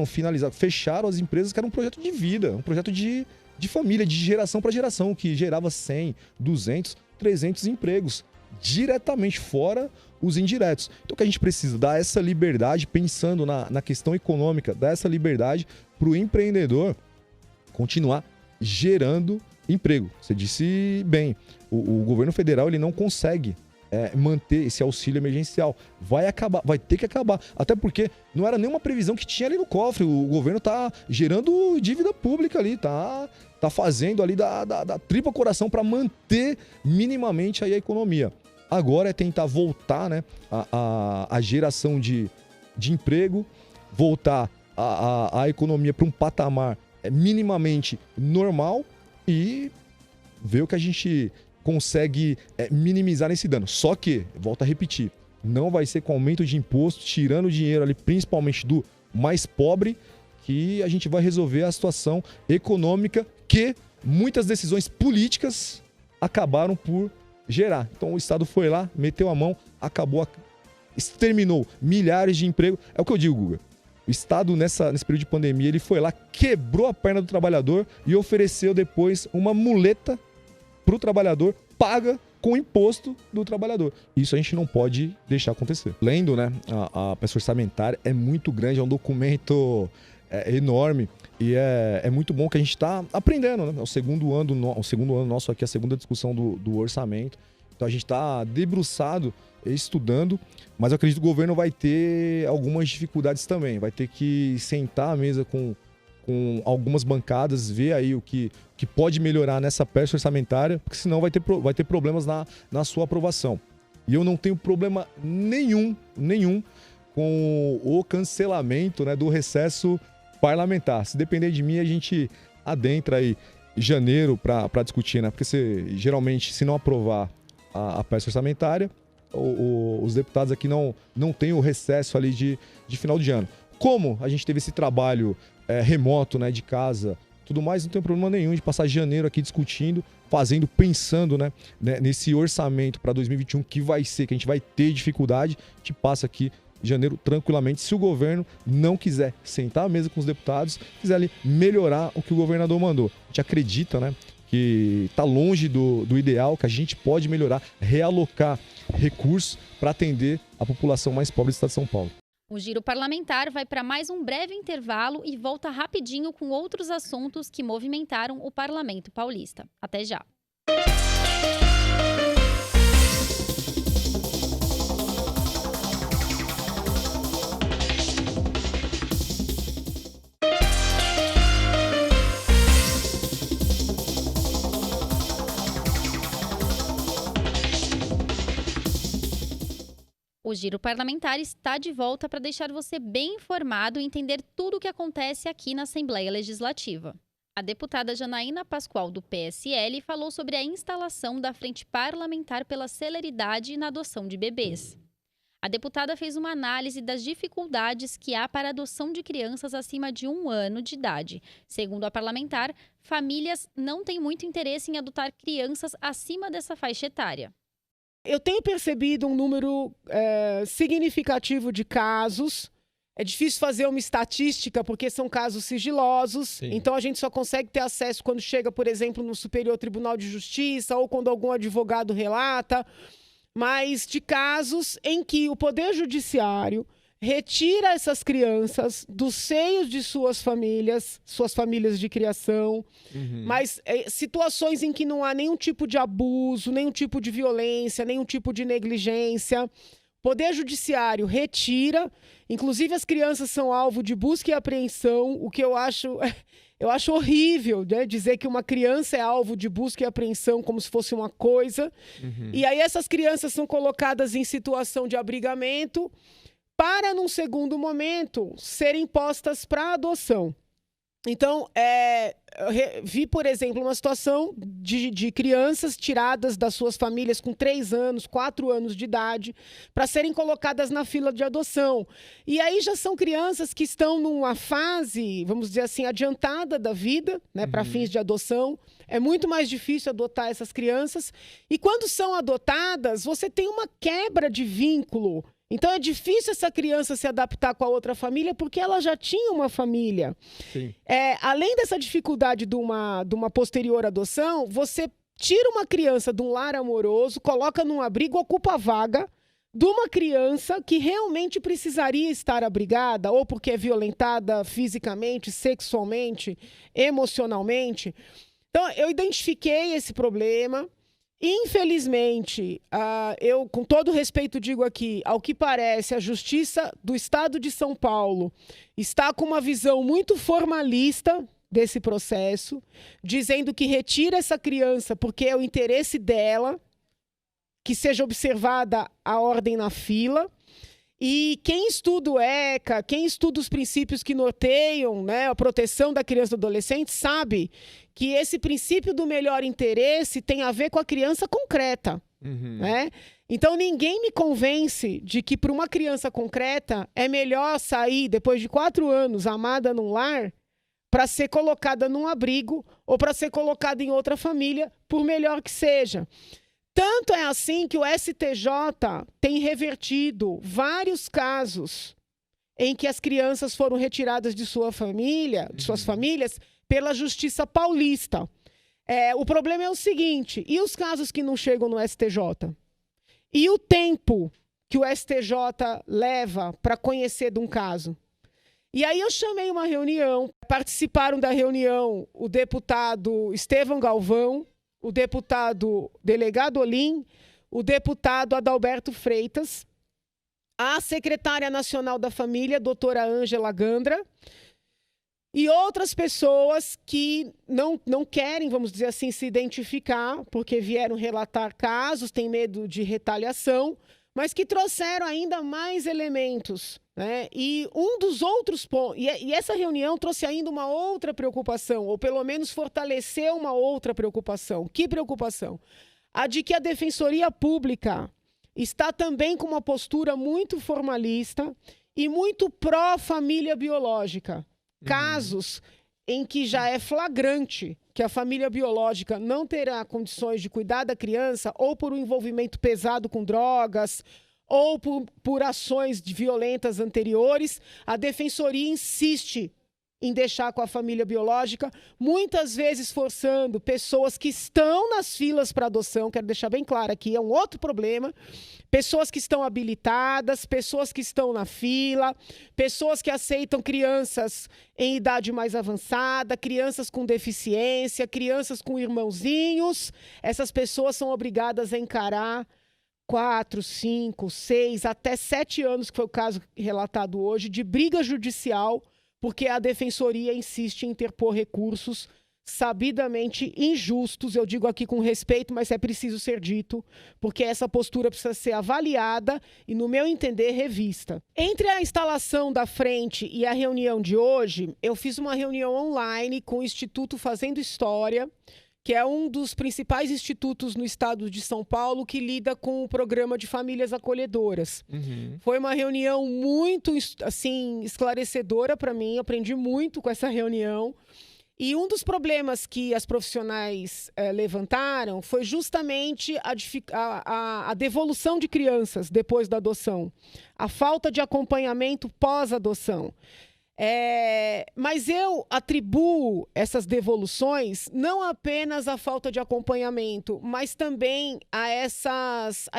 finalizaram, fecharam as empresas que era um projeto de vida, um projeto de família, de geração para geração, que gerava 100, 200, 300 empregos, diretamente, fora os indiretos. Então, o que a gente precisa? Dar essa liberdade, pensando na questão econômica, dar essa liberdade para o empreendedor continuar gerando emprego. Você disse bem, o governo federal ele não consegue manter esse auxílio emergencial. Vai ter que acabar. Até porque não era nenhuma previsão que tinha ali no cofre. O governo tá gerando dívida pública ali, tá fazendo ali da tripa coração para manter minimamente aí a economia. Agora é tentar voltar, né, a geração de emprego, voltar a economia para um patamar minimamente normal e ver o que a gente consegue minimizar esse dano. Só que, volto a repetir, não vai ser com aumento de imposto, tirando dinheiro ali, principalmente do mais pobre, que a gente vai resolver a situação econômica que muitas decisões políticas acabaram por gerar. Então o Estado foi lá, meteu a mão, exterminou milhares de empregos. É o que eu digo, Guga. O Estado, nesse período de pandemia, ele foi lá, quebrou a perna do trabalhador e ofereceu depois uma muleta para o trabalhador, paga com o imposto do trabalhador. Isso a gente não pode deixar acontecer. Lendo, né, a peça orçamentária é muito grande, é um documento enorme e é muito bom que a gente está aprendendo, né? É o segundo ano nosso aqui, a segunda discussão do orçamento. Então a gente está debruçado, estudando, mas eu acredito que o governo vai ter algumas dificuldades também. Vai ter que sentar à mesa com algumas bancadas, ver aí o que pode melhorar nessa peça orçamentária, porque senão vai ter problemas na sua aprovação. E eu não tenho problema nenhum com o cancelamento, né, do recesso parlamentar. Se depender de mim, a gente adentra aí janeiro para discutir, né? Porque geralmente, se não aprovar a peça orçamentária, os deputados aqui não têm o recesso ali de final de ano. Como a gente teve esse trabalho remoto, né, de casa, tudo mais, não tem problema nenhum de passar janeiro aqui discutindo, pensando, né, nesse orçamento para 2021 que a gente vai ter dificuldade, a gente passa aqui janeiro tranquilamente, se o governo não quiser sentar à mesa com os deputados, quiser ali melhorar o que o governador mandou. A gente acredita, né, que está longe do ideal, que a gente pode melhorar, realocar recursos para atender a população mais pobre do estado de São Paulo. O Giro Parlamentar vai para mais um breve intervalo e volta rapidinho com outros assuntos que movimentaram o Parlamento Paulista. Até já! O Giro Parlamentar está de volta para deixar você bem informado e entender tudo o que acontece aqui na Assembleia Legislativa. A deputada Janaína Pascoal, do PSL, falou sobre a instalação da Frente Parlamentar pela Celeridade na adoção de bebês. A deputada fez uma análise das dificuldades que há para a adoção de crianças acima de 1 ano de idade. Segundo a parlamentar, famílias não têm muito interesse em adotar crianças acima dessa faixa etária. Eu tenho percebido um número significativo de casos É difícil fazer uma estatística porque são casos sigilosos. Sim. Então a gente só consegue ter acesso quando chega, por exemplo, no Superior Tribunal de Justiça ou quando algum advogado relata. Mas de casos em que o Poder Judiciário retira essas crianças dos seios de suas famílias de criação, mas situações em que não há nenhum tipo de abuso, nenhum tipo de violência, nenhum tipo de negligência. O Poder Judiciário retira, inclusive as crianças são alvo de busca e apreensão, o que eu acho horrível, né? Dizer que uma criança é alvo de busca e apreensão como se fosse uma coisa. E aí essas crianças são colocadas em situação de abrigamento para, num segundo momento, serem postas para adoção. Então, vi, por exemplo, uma situação de crianças tiradas das suas famílias com 3 anos, 4 anos de idade, para serem colocadas na fila de adoção. E aí já são crianças que estão numa fase, vamos dizer assim, adiantada da vida, né, para fins de adoção. É muito mais difícil adotar essas crianças. E quando são adotadas, você tem uma quebra de vínculo. Então é difícil essa criança se adaptar com a outra família porque ela já tinha uma família. Sim. Além dessa dificuldade de uma posterior adoção, você tira uma criança de um lar amoroso, coloca num abrigo, ocupa a vaga de uma criança que realmente precisaria estar abrigada, ou porque é violentada fisicamente, sexualmente, emocionalmente. Então, eu identifiquei esse problema. Infelizmente, eu, com todo respeito, digo aqui, ao que parece, a Justiça do Estado de São Paulo está com uma visão muito formalista desse processo, dizendo que retira essa criança porque é o interesse dela que seja observada a ordem na fila. E quem estuda o ECA, quem estuda os princípios que norteiam, né, a proteção da criança e do adolescente, sabe que esse princípio do melhor interesse tem a ver com a criança concreta. Né? Então, ninguém me convence de que para uma criança concreta é melhor sair, depois de 4 anos, amada num lar, para ser colocada num abrigo ou para ser colocada em outra família, por melhor que seja. Tanto é assim que o STJ tem revertido vários casos em que as crianças foram retiradas de sua família, de suas famílias, pela Justiça Paulista. O problema é o seguinte, e os casos que não chegam no STJ? E o tempo que o STJ leva para conhecer de um caso? E aí eu chamei uma reunião, participaram da reunião o deputado Estevão Galvão, o deputado delegado Olim, o deputado Adalberto Freitas, a secretária nacional da família, doutora Ângela Gandra, e outras pessoas que não querem, vamos dizer assim, se identificar, porque vieram relatar casos, têm medo de retaliação, mas que trouxeram ainda mais elementos, né? E um dos outros pontos, e essa reunião trouxe ainda uma outra preocupação, ou pelo menos fortaleceu uma outra preocupação. Que preocupação? A de que a Defensoria Pública está também com uma postura muito formalista e muito pró-família biológica. Casos em que já é flagrante que a família biológica não terá condições de cuidar da criança, ou por um envolvimento pesado com drogas, ou por ações violentas anteriores, a Defensoria insiste em deixar com a família biológica, muitas vezes forçando pessoas que estão nas filas para adoção, quero deixar bem claro aqui, é um outro problema, pessoas que estão habilitadas, pessoas que estão na fila, pessoas que aceitam crianças em idade mais avançada, crianças com deficiência, crianças com irmãozinhos, essas pessoas são obrigadas a encarar 4, 5, 6, até 7 anos, que foi o caso relatado hoje, de briga judicial, porque a Defensoria insiste em interpor recursos sabidamente injustos, eu digo aqui com respeito, mas é preciso ser dito, porque essa postura precisa ser avaliada e, no meu entender, revista. Entre a instalação da frente e a reunião de hoje, eu fiz uma reunião online com o Instituto Fazendo História, que é um dos principais institutos no estado de São Paulo que lida com o programa de famílias acolhedoras. Foi uma reunião muito, assim, esclarecedora para mim, aprendi muito com essa reunião. E um dos problemas que as profissionais levantaram foi justamente a devolução de crianças depois da adoção, a falta de acompanhamento pós-adoção. Mas eu atribuo essas devoluções não apenas à falta de acompanhamento, mas também a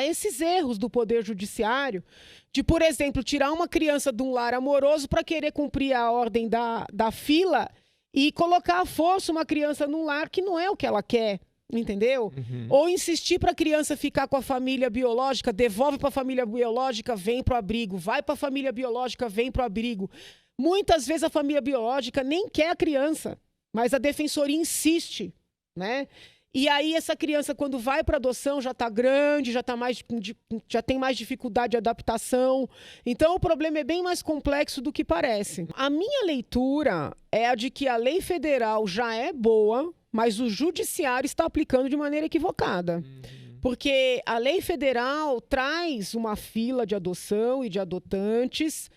esses erros do Poder Judiciário de, por exemplo, tirar uma criança de um lar amoroso para querer cumprir a ordem da fila e colocar à força uma criança num lar que não é o que ela quer, entendeu? Ou insistir para a criança ficar com a família biológica, devolve para a família biológica, vem para o abrigo, vai para a família biológica, vem para o abrigo. Muitas vezes a família biológica nem quer a criança, mas a defensoria insiste, né? E aí essa criança, quando vai para adoção, já está grande, já tem mais dificuldade de adaptação. Então, o problema é bem mais complexo do que parece. A minha leitura é a de que a lei federal já é boa, mas o judiciário está aplicando de maneira equivocada. Porque a lei federal traz uma fila de adoção e de adotantes.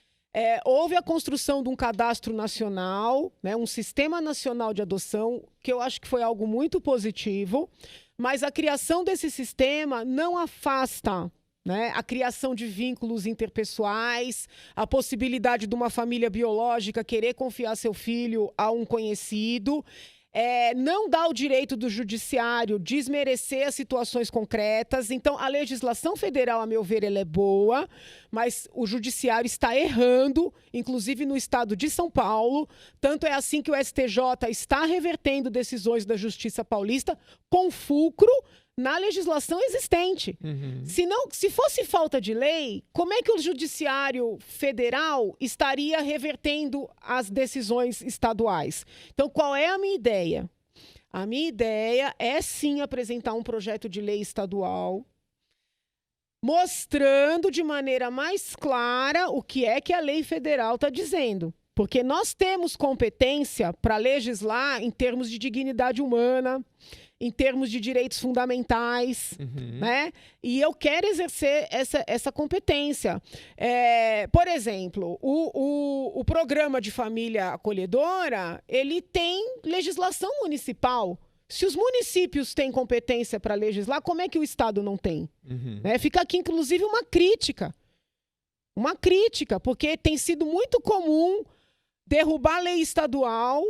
Houve a construção de um cadastro nacional, né, um sistema nacional de adoção, que eu acho que foi algo muito positivo, mas a criação desse sistema não afasta, né, a criação de vínculos interpessoais, a possibilidade de uma família biológica querer confiar seu filho a um conhecido. Não dá o direito do judiciário desmerecer as situações concretas. Então, a legislação federal, a meu ver, ela é boa, mas o judiciário está errando, inclusive no estado de São Paulo. Tanto é assim que o STJ está revertendo decisões da Justiça Paulista com fulcro na legislação existente. Se fosse falta de lei, como é que o judiciário federal estaria revertendo as decisões estaduais? Então, qual é a minha ideia? A minha ideia é, sim, apresentar um projeto de lei estadual, mostrando de maneira mais clara o que é que a lei federal está dizendo. Porque nós temos competência para legislar em termos de dignidade humana, em termos de direitos fundamentais, né? E eu quero exercer essa competência. Por exemplo, o programa de família acolhedora, ele tem legislação municipal. Se os municípios têm competência para legislar, como é que o Estado não tem? Fica aqui, inclusive, uma crítica. Uma crítica, porque tem sido muito comum derrubar a lei estadual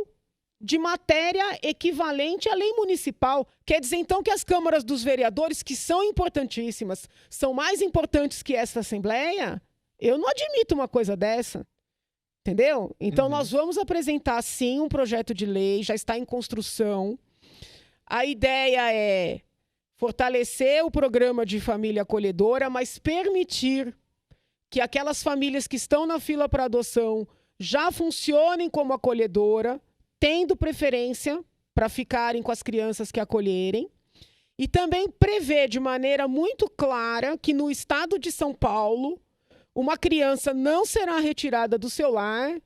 de matéria equivalente à lei municipal. Quer dizer, então, que as câmaras dos vereadores, que são importantíssimas, são mais importantes que essa Assembleia? Eu não admito uma coisa dessa. Entendeu? Então, nós vamos apresentar, sim, um projeto de lei, já está em construção. A ideia é fortalecer o programa de família acolhedora, mas permitir que aquelas famílias que estão na fila para adoção já funcionem como acolhedora, tendo preferência para ficarem com as crianças que acolherem. E também prevê de maneira muito clara que no estado de São Paulo, uma criança não será retirada do seu lar,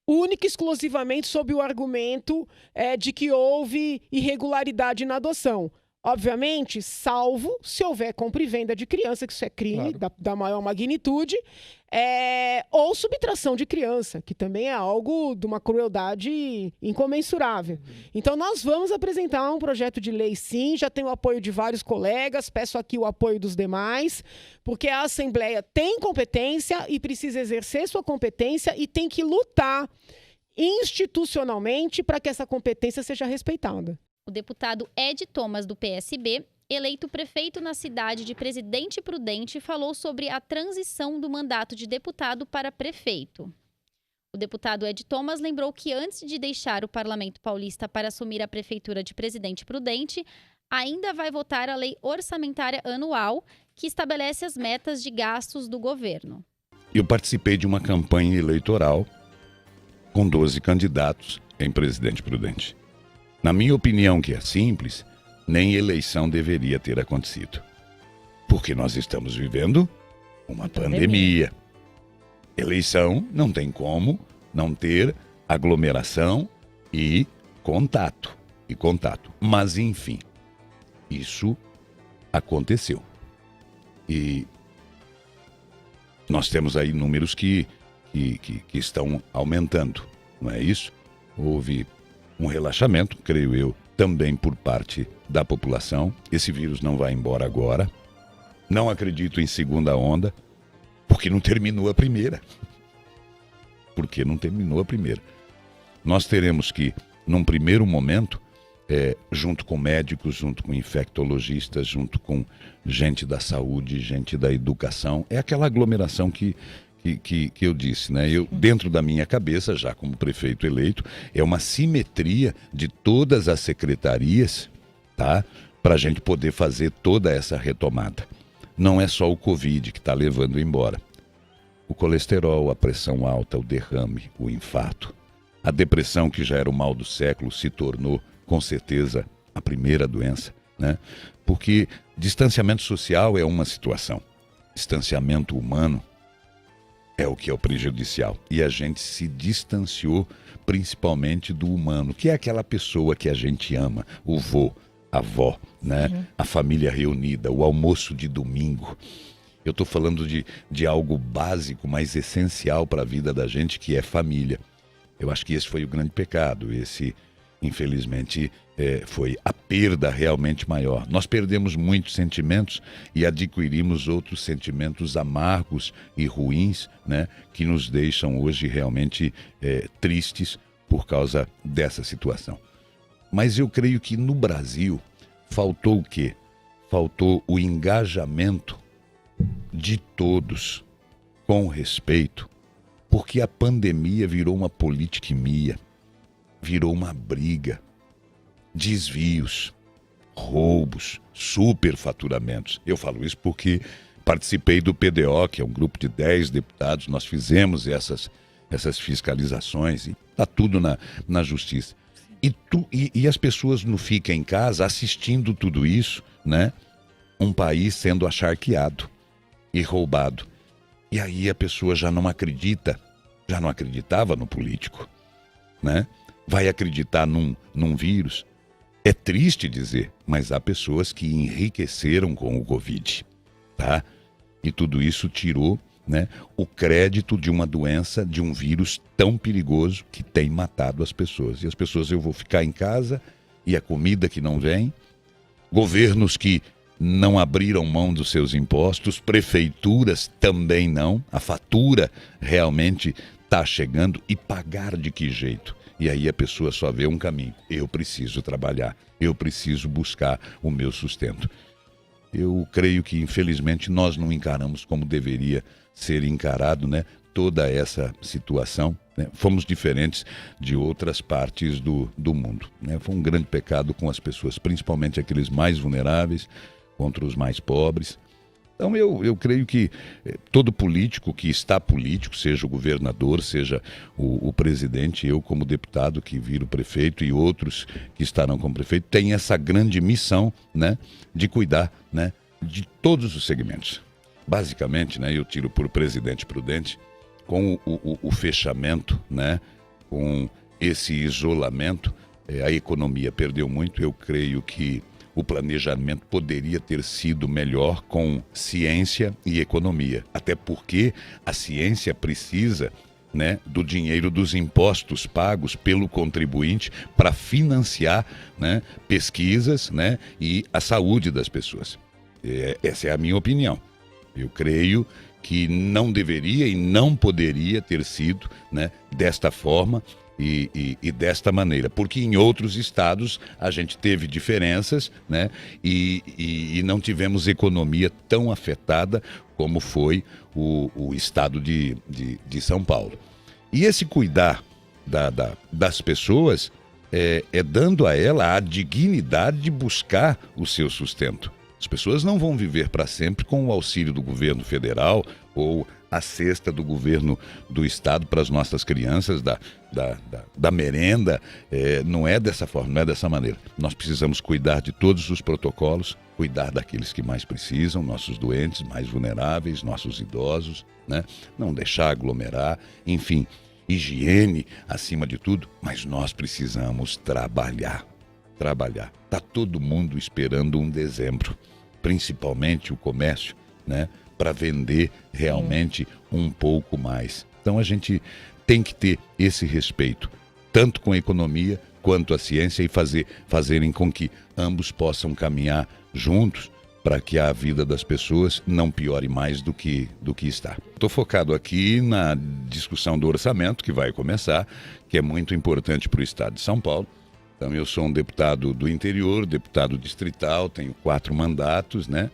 única e exclusivamente sob o argumento de que houve irregularidade na adoção. Obviamente, salvo se houver compra e venda de criança, que isso é crime, claro, da maior magnitude, ou subtração de criança, que também é algo de uma crueldade incomensurável. Então, nós vamos apresentar um projeto de lei, sim, já tem o apoio de vários colegas, peço aqui o apoio dos demais, porque a Assembleia tem competência e precisa exercer sua competência e tem que lutar institucionalmente para que essa competência seja respeitada. O deputado Ed Thomas, do PSB, eleito prefeito na cidade de Presidente Prudente, falou sobre a transição do mandato de deputado para prefeito. O deputado Ed Thomas lembrou que antes de deixar o Parlamento Paulista para assumir a prefeitura de Presidente Prudente, ainda vai votar a Lei Orçamentária Anual, que estabelece as metas de gastos do governo. Eu participei de uma campanha eleitoral com 12 candidatos em Presidente Prudente. Na minha opinião, que é simples, nem eleição deveria ter acontecido. Porque nós estamos vivendo uma pandemia. Eleição não tem como não ter aglomeração e contato. Mas, enfim, isso aconteceu. E nós temos aí números que estão aumentando, não é isso? Houve um relaxamento, creio eu, também por parte da população. Esse vírus não vai embora agora. Não acredito em segunda onda, porque não terminou a primeira. Porque não terminou a primeira. Nós teremos que, num primeiro momento, junto com médicos, junto com infectologistas, junto com gente da saúde, gente da educação, é aquela aglomeração que eu disse, né? Eu, dentro da minha cabeça, já como prefeito eleito, é uma simetria de todas as secretarias, tá? Para a gente poder fazer toda essa retomada. Não é só o Covid que está levando embora. O colesterol, a pressão alta, o derrame, o infarto, a depressão, que já era o mal do século, se tornou, com certeza, a primeira doença, né? Porque distanciamento social é uma situação. Distanciamento humano é o que é o prejudicial. E a gente se distanciou principalmente do humano, que é aquela pessoa que a gente ama, o vô, a avó, né? A família reunida, o almoço de domingo. Eu estou falando de algo básico, mas essencial para a vida da gente, que é família. Eu acho que esse foi o grande pecado. Esse, infelizmente, foi a perda realmente maior. Nós perdemos muitos sentimentos e adquirimos outros sentimentos amargos e ruins, né, que nos deixam hoje realmente tristes por causa dessa situação. Mas eu creio que no Brasil faltou o quê? Faltou o engajamento de todos, com respeito, porque a pandemia virou uma politiquimia, virou uma briga, desvios, roubos, superfaturamentos. Eu falo isso porque participei do PDO, que é um grupo de 10 deputados, nós fizemos essas fiscalizações e está tudo na justiça. E as pessoas não ficam em casa assistindo tudo isso, né? Um país sendo acharqueado e roubado. E aí a pessoa já não acredita, já não acreditava no político, né? Vai acreditar num vírus. É triste dizer, mas há pessoas que enriqueceram com o Covid, tá? E tudo isso tirou, né, o crédito de uma doença, de um vírus tão perigoso que tem matado as pessoas. E as pessoas, eu vou ficar em casa e a comida que não vem, governos que não abriram mão dos seus impostos, prefeituras também não, a fatura realmente está chegando, e pagar de que jeito? E aí a pessoa só vê um caminho: eu preciso trabalhar, eu preciso buscar o meu sustento. Eu creio que, infelizmente, nós não encaramos como deveria ser encarado, né, toda essa situação, né? Fomos diferentes de outras partes do mundo, né? Foi um grande pecado com as pessoas, principalmente aqueles mais vulneráveis, contra os mais pobres. Então eu creio que todo político que está político, seja o governador, seja o presidente, eu como deputado que viro prefeito e outros que estarão como prefeito, tem essa grande missão, né, de cuidar, né, de todos os segmentos. Basicamente, né, eu tiro por presidente prudente, com o fechamento, né, com esse isolamento, a economia perdeu muito. Eu creio que o planejamento poderia ter sido melhor com ciência e economia. Até porque a ciência precisa, né, do dinheiro dos impostos pagos pelo contribuinte para financiar, né, pesquisas, né, e a saúde das pessoas. Essa é a minha opinião. Eu creio que não deveria e não poderia ter sido, né, desta forma e desta maneira, porque em outros estados a gente teve diferenças, né, e não tivemos economia tão afetada como foi o estado de São Paulo. E esse cuidar das pessoas é dando a ela a dignidade de buscar o seu sustento. As pessoas não vão viver para sempre com o auxílio do governo federal ou a cesta do governo do estado para as nossas crianças, da merenda. Não é dessa forma, não é dessa maneira. Nós precisamos cuidar de todos os protocolos, cuidar daqueles que mais precisam, nossos doentes mais vulneráveis, nossos idosos, né? Não deixar aglomerar, enfim, higiene acima de tudo, mas nós precisamos trabalhar. Está todo mundo esperando um dezembro, principalmente o comércio, né, para vender realmente um pouco mais. Então a gente tem que ter esse respeito, tanto com a economia quanto a ciência e fazerem com que ambos possam caminhar juntos para que a vida das pessoas não piore mais do que está. Estou focado aqui na discussão do orçamento que vai começar, que é muito importante para o Estado de São Paulo. Então, eu sou um deputado do interior, deputado distrital, tenho 4 mandatos, né?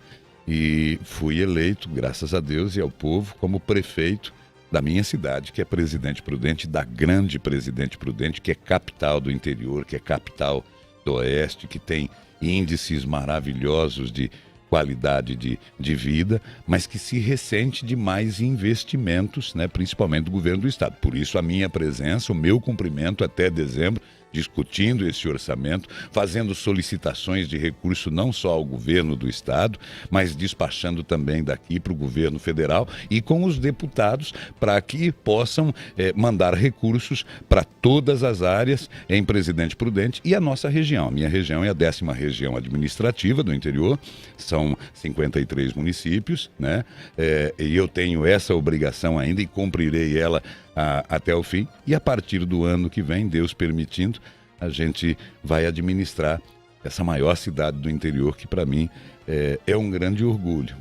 E fui eleito, graças a Deus e ao povo, como prefeito da minha cidade, que é Presidente Prudente, da grande Presidente Prudente, que é capital do interior, que é capital do Oeste, que tem índices maravilhosos de qualidade de vida, mas que se ressente de mais investimentos, né, principalmente do governo do Estado. Por isso, a minha presença, o meu cumprimento até dezembro, discutindo esse orçamento, fazendo solicitações de recurso não só ao governo do Estado, mas despachando também daqui para o governo federal e com os deputados para que possam mandar recursos para todas as áreas em Presidente Prudente e a nossa região. A minha região é a 10ª região administrativa do interior, são 53 municípios, né? E eu tenho essa obrigação ainda e cumprirei ela até o fim, e a partir do ano que vem, Deus permitindo, a gente vai administrar essa maior cidade do interior, que para mim é um grande orgulho,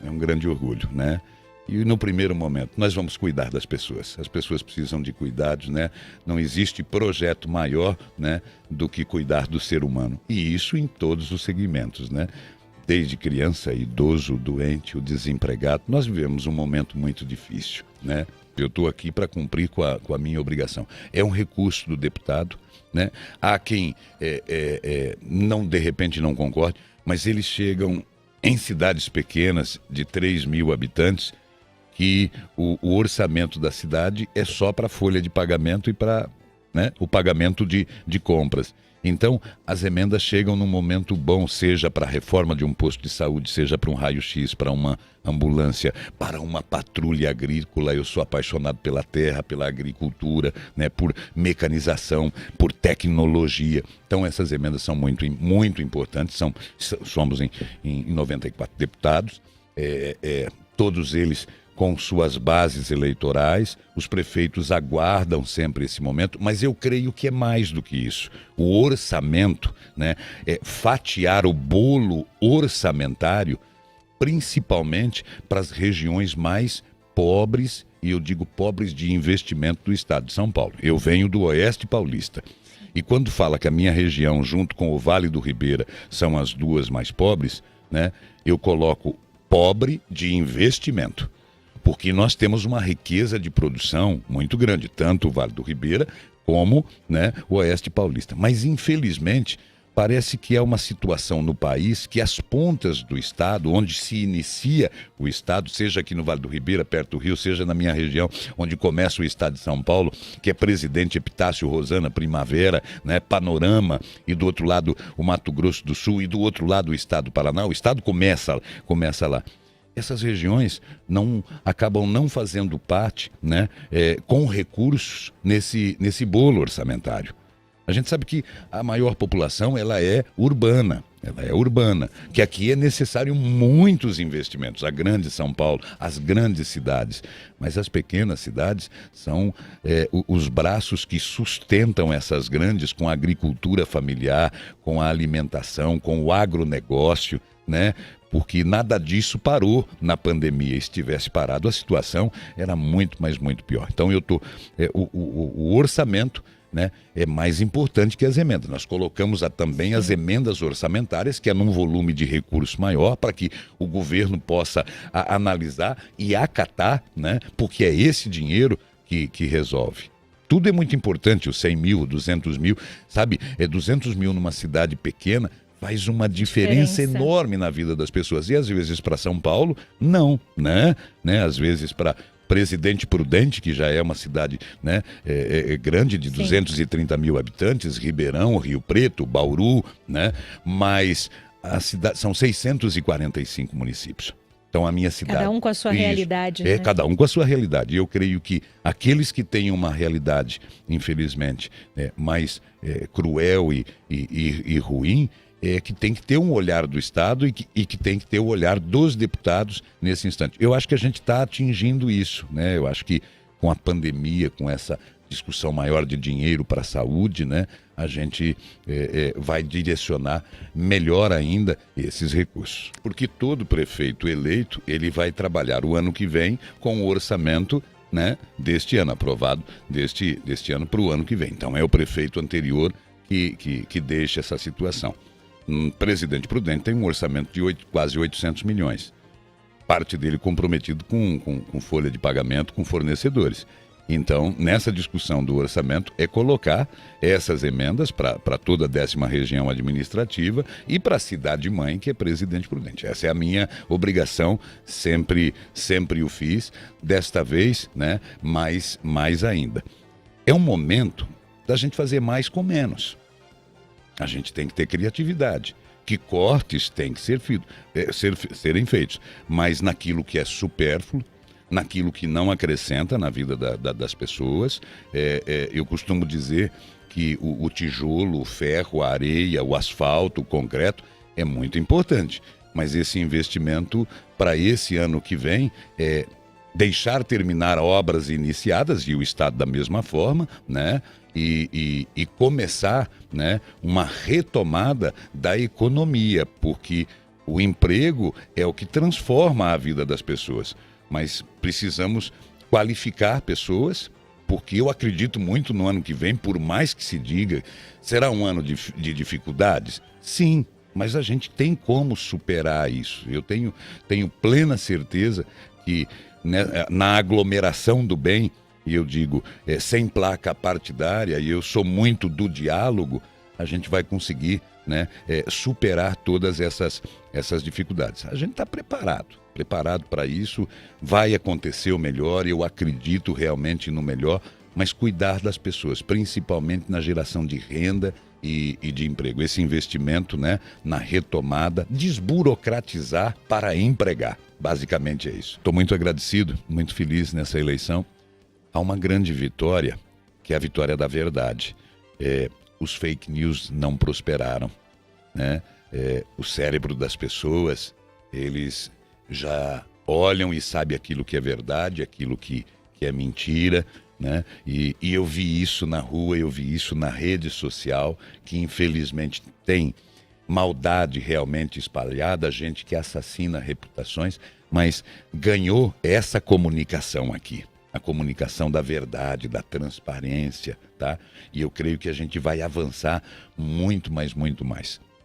né? E no primeiro momento, nós vamos cuidar das pessoas. As pessoas precisam de cuidados, né? Não existe projeto maior, né, do que cuidar do ser humano. E isso em todos os segmentos, né? Desde criança, idoso, doente, o desempregado. Nós vivemos um momento muito difícil, né? Eu estou aqui para cumprir com a minha obrigação. É um recurso do deputado, né? Há quem não, de repente não concorde, mas eles chegam em cidades pequenas de 3 mil habitantes, que o orçamento da cidade é só para folha de pagamento e para, né, o pagamento de compras. Então, as emendas chegam num momento bom, seja para a reforma de um posto de saúde, seja para um raio-x, para uma ambulância, para uma patrulha agrícola. Eu sou apaixonado pela terra, pela agricultura, né, por mecanização, por tecnologia. Então, essas emendas são muito, muito importantes. Somos em 94 deputados, todos eles com suas bases eleitorais. Os prefeitos aguardam sempre esse momento, mas eu creio que é mais do que isso. O orçamento, né, fatiar o bolo orçamentário, principalmente para as regiões mais pobres, e eu digo pobres de investimento do Estado de São Paulo. Eu venho do Oeste Paulista. E quando fala que a minha região, junto com o Vale do Ribeira, são as 2 mais pobres, né, eu coloco pobre de investimento. Porque nós temos uma riqueza de produção muito grande, tanto o Vale do Ribeira como, né, o Oeste Paulista. Mas, infelizmente, parece que é uma situação no país que as pontas do Estado, onde se inicia o Estado, seja aqui no Vale do Ribeira, perto do Rio, seja na minha região, onde começa o Estado de São Paulo, que é Presidente Epitácio, Rosana, Primavera, né, Panorama, e do outro lado o Mato Grosso do Sul, e do outro lado o Estado do Paraná. O Estado começa lá. Essas regiões acabam não fazendo parte, né, com recursos nesse bolo orçamentário. A gente sabe que a maior população ela é urbana, que aqui é necessário muitos investimentos. A grande São Paulo, as grandes cidades, mas as pequenas cidades são os braços que sustentam essas grandes, com a agricultura familiar, com a alimentação, com o agronegócio, né? Porque nada disso parou na pandemia. Se tivesse parado, a situação era muito, mas muito pior. Então o orçamento, né, é mais importante que as emendas. Nós colocamos também as emendas orçamentárias, que é num volume de recursos maior, para que o governo possa analisar e acatar, né, porque é esse dinheiro que resolve. Tudo é muito importante, os 100 mil, 200 mil, sabe? 200 mil numa cidade pequena faz uma diferença enorme na vida das pessoas. E às vezes para São Paulo, não, né? Às vezes para Presidente Prudente, que já é uma cidade, né, grande, de 230 mil habitantes, Ribeirão, Rio Preto, Bauru, né? Mas a cidade, são 645 municípios. Então a minha cidade... Cada um com a sua realidade. Né? Cada um com a sua realidade. E eu creio que aqueles que têm uma realidade, infelizmente, mais cruel e ruim, que tem que ter um olhar do Estado e que tem que ter o olhar dos deputados nesse instante. Eu acho que a gente está atingindo isso, né? Eu acho que com a pandemia, com essa discussão maior de dinheiro para a saúde, né? A gente vai direcionar melhor ainda esses recursos. Porque todo prefeito eleito, ele vai trabalhar o ano que vem com o orçamento, né, deste ano, aprovado deste ano para o ano que vem. Então é o prefeito anterior que deixa essa situação. Presidente Prudente tem um orçamento de quase 800 milhões. Parte dele comprometido com folha de pagamento, com fornecedores. Então, nessa discussão do orçamento, é colocar essas emendas para toda a 10ª região administrativa e para a cidade-mãe, que é Presidente Prudente. Essa é a minha obrigação, sempre o fiz, desta vez, né, mais ainda. É um momento da gente fazer mais com menos. A gente tem que ter criatividade. Que cortes têm que serem feitos, mas naquilo que é supérfluo, naquilo que não acrescenta na vida das pessoas. Eu costumo dizer que o tijolo, o ferro, a areia, o asfalto, o concreto é muito importante, mas esse investimento para esse ano que vem é deixar terminar obras iniciadas, e o Estado da mesma forma, né? E começar, né, uma retomada da economia, porque o emprego é o que transforma a vida das pessoas. Mas precisamos qualificar pessoas, porque eu acredito muito no ano que vem, por mais que se diga, será um ano de dificuldades? Sim, mas a gente tem como superar isso. Eu tenho plena certeza que, né, na aglomeração do bem, e eu digo, sem placa partidária, e eu sou muito do diálogo, a gente vai conseguir, né, superar todas essas dificuldades. A gente está preparado para isso, vai acontecer o melhor, eu acredito realmente no melhor, mas cuidar das pessoas, principalmente na geração de renda e de emprego. Esse investimento, né, na retomada, desburocratizar para empregar. Basicamente é isso. Estou muito agradecido, muito feliz nessa eleição. Há uma grande vitória, que é a vitória da verdade. Os fake news não prosperaram, né? O cérebro das pessoas, eles já olham e sabem aquilo que é verdade, aquilo que é mentira, né? E eu vi isso na rua, eu vi isso na rede social, que infelizmente tem maldade realmente espalhada, gente que assassina reputações, mas ganhou essa comunicação aqui. A comunicação da verdade, da transparência, tá? E eu creio que a gente vai avançar muito mais.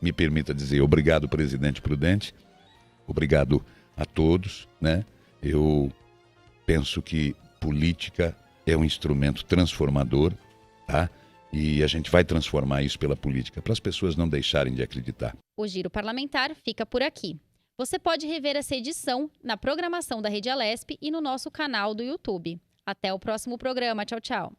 Me permita dizer obrigado, Presidente Prudente, obrigado a todos, né? Eu penso que política é um instrumento transformador, tá? E a gente vai transformar isso pela política, para as pessoas não deixarem de acreditar. O Giro Parlamentar fica por aqui. Você pode rever essa edição na programação da Rede Alesp e no nosso canal do YouTube. Até o próximo programa. Tchau, tchau.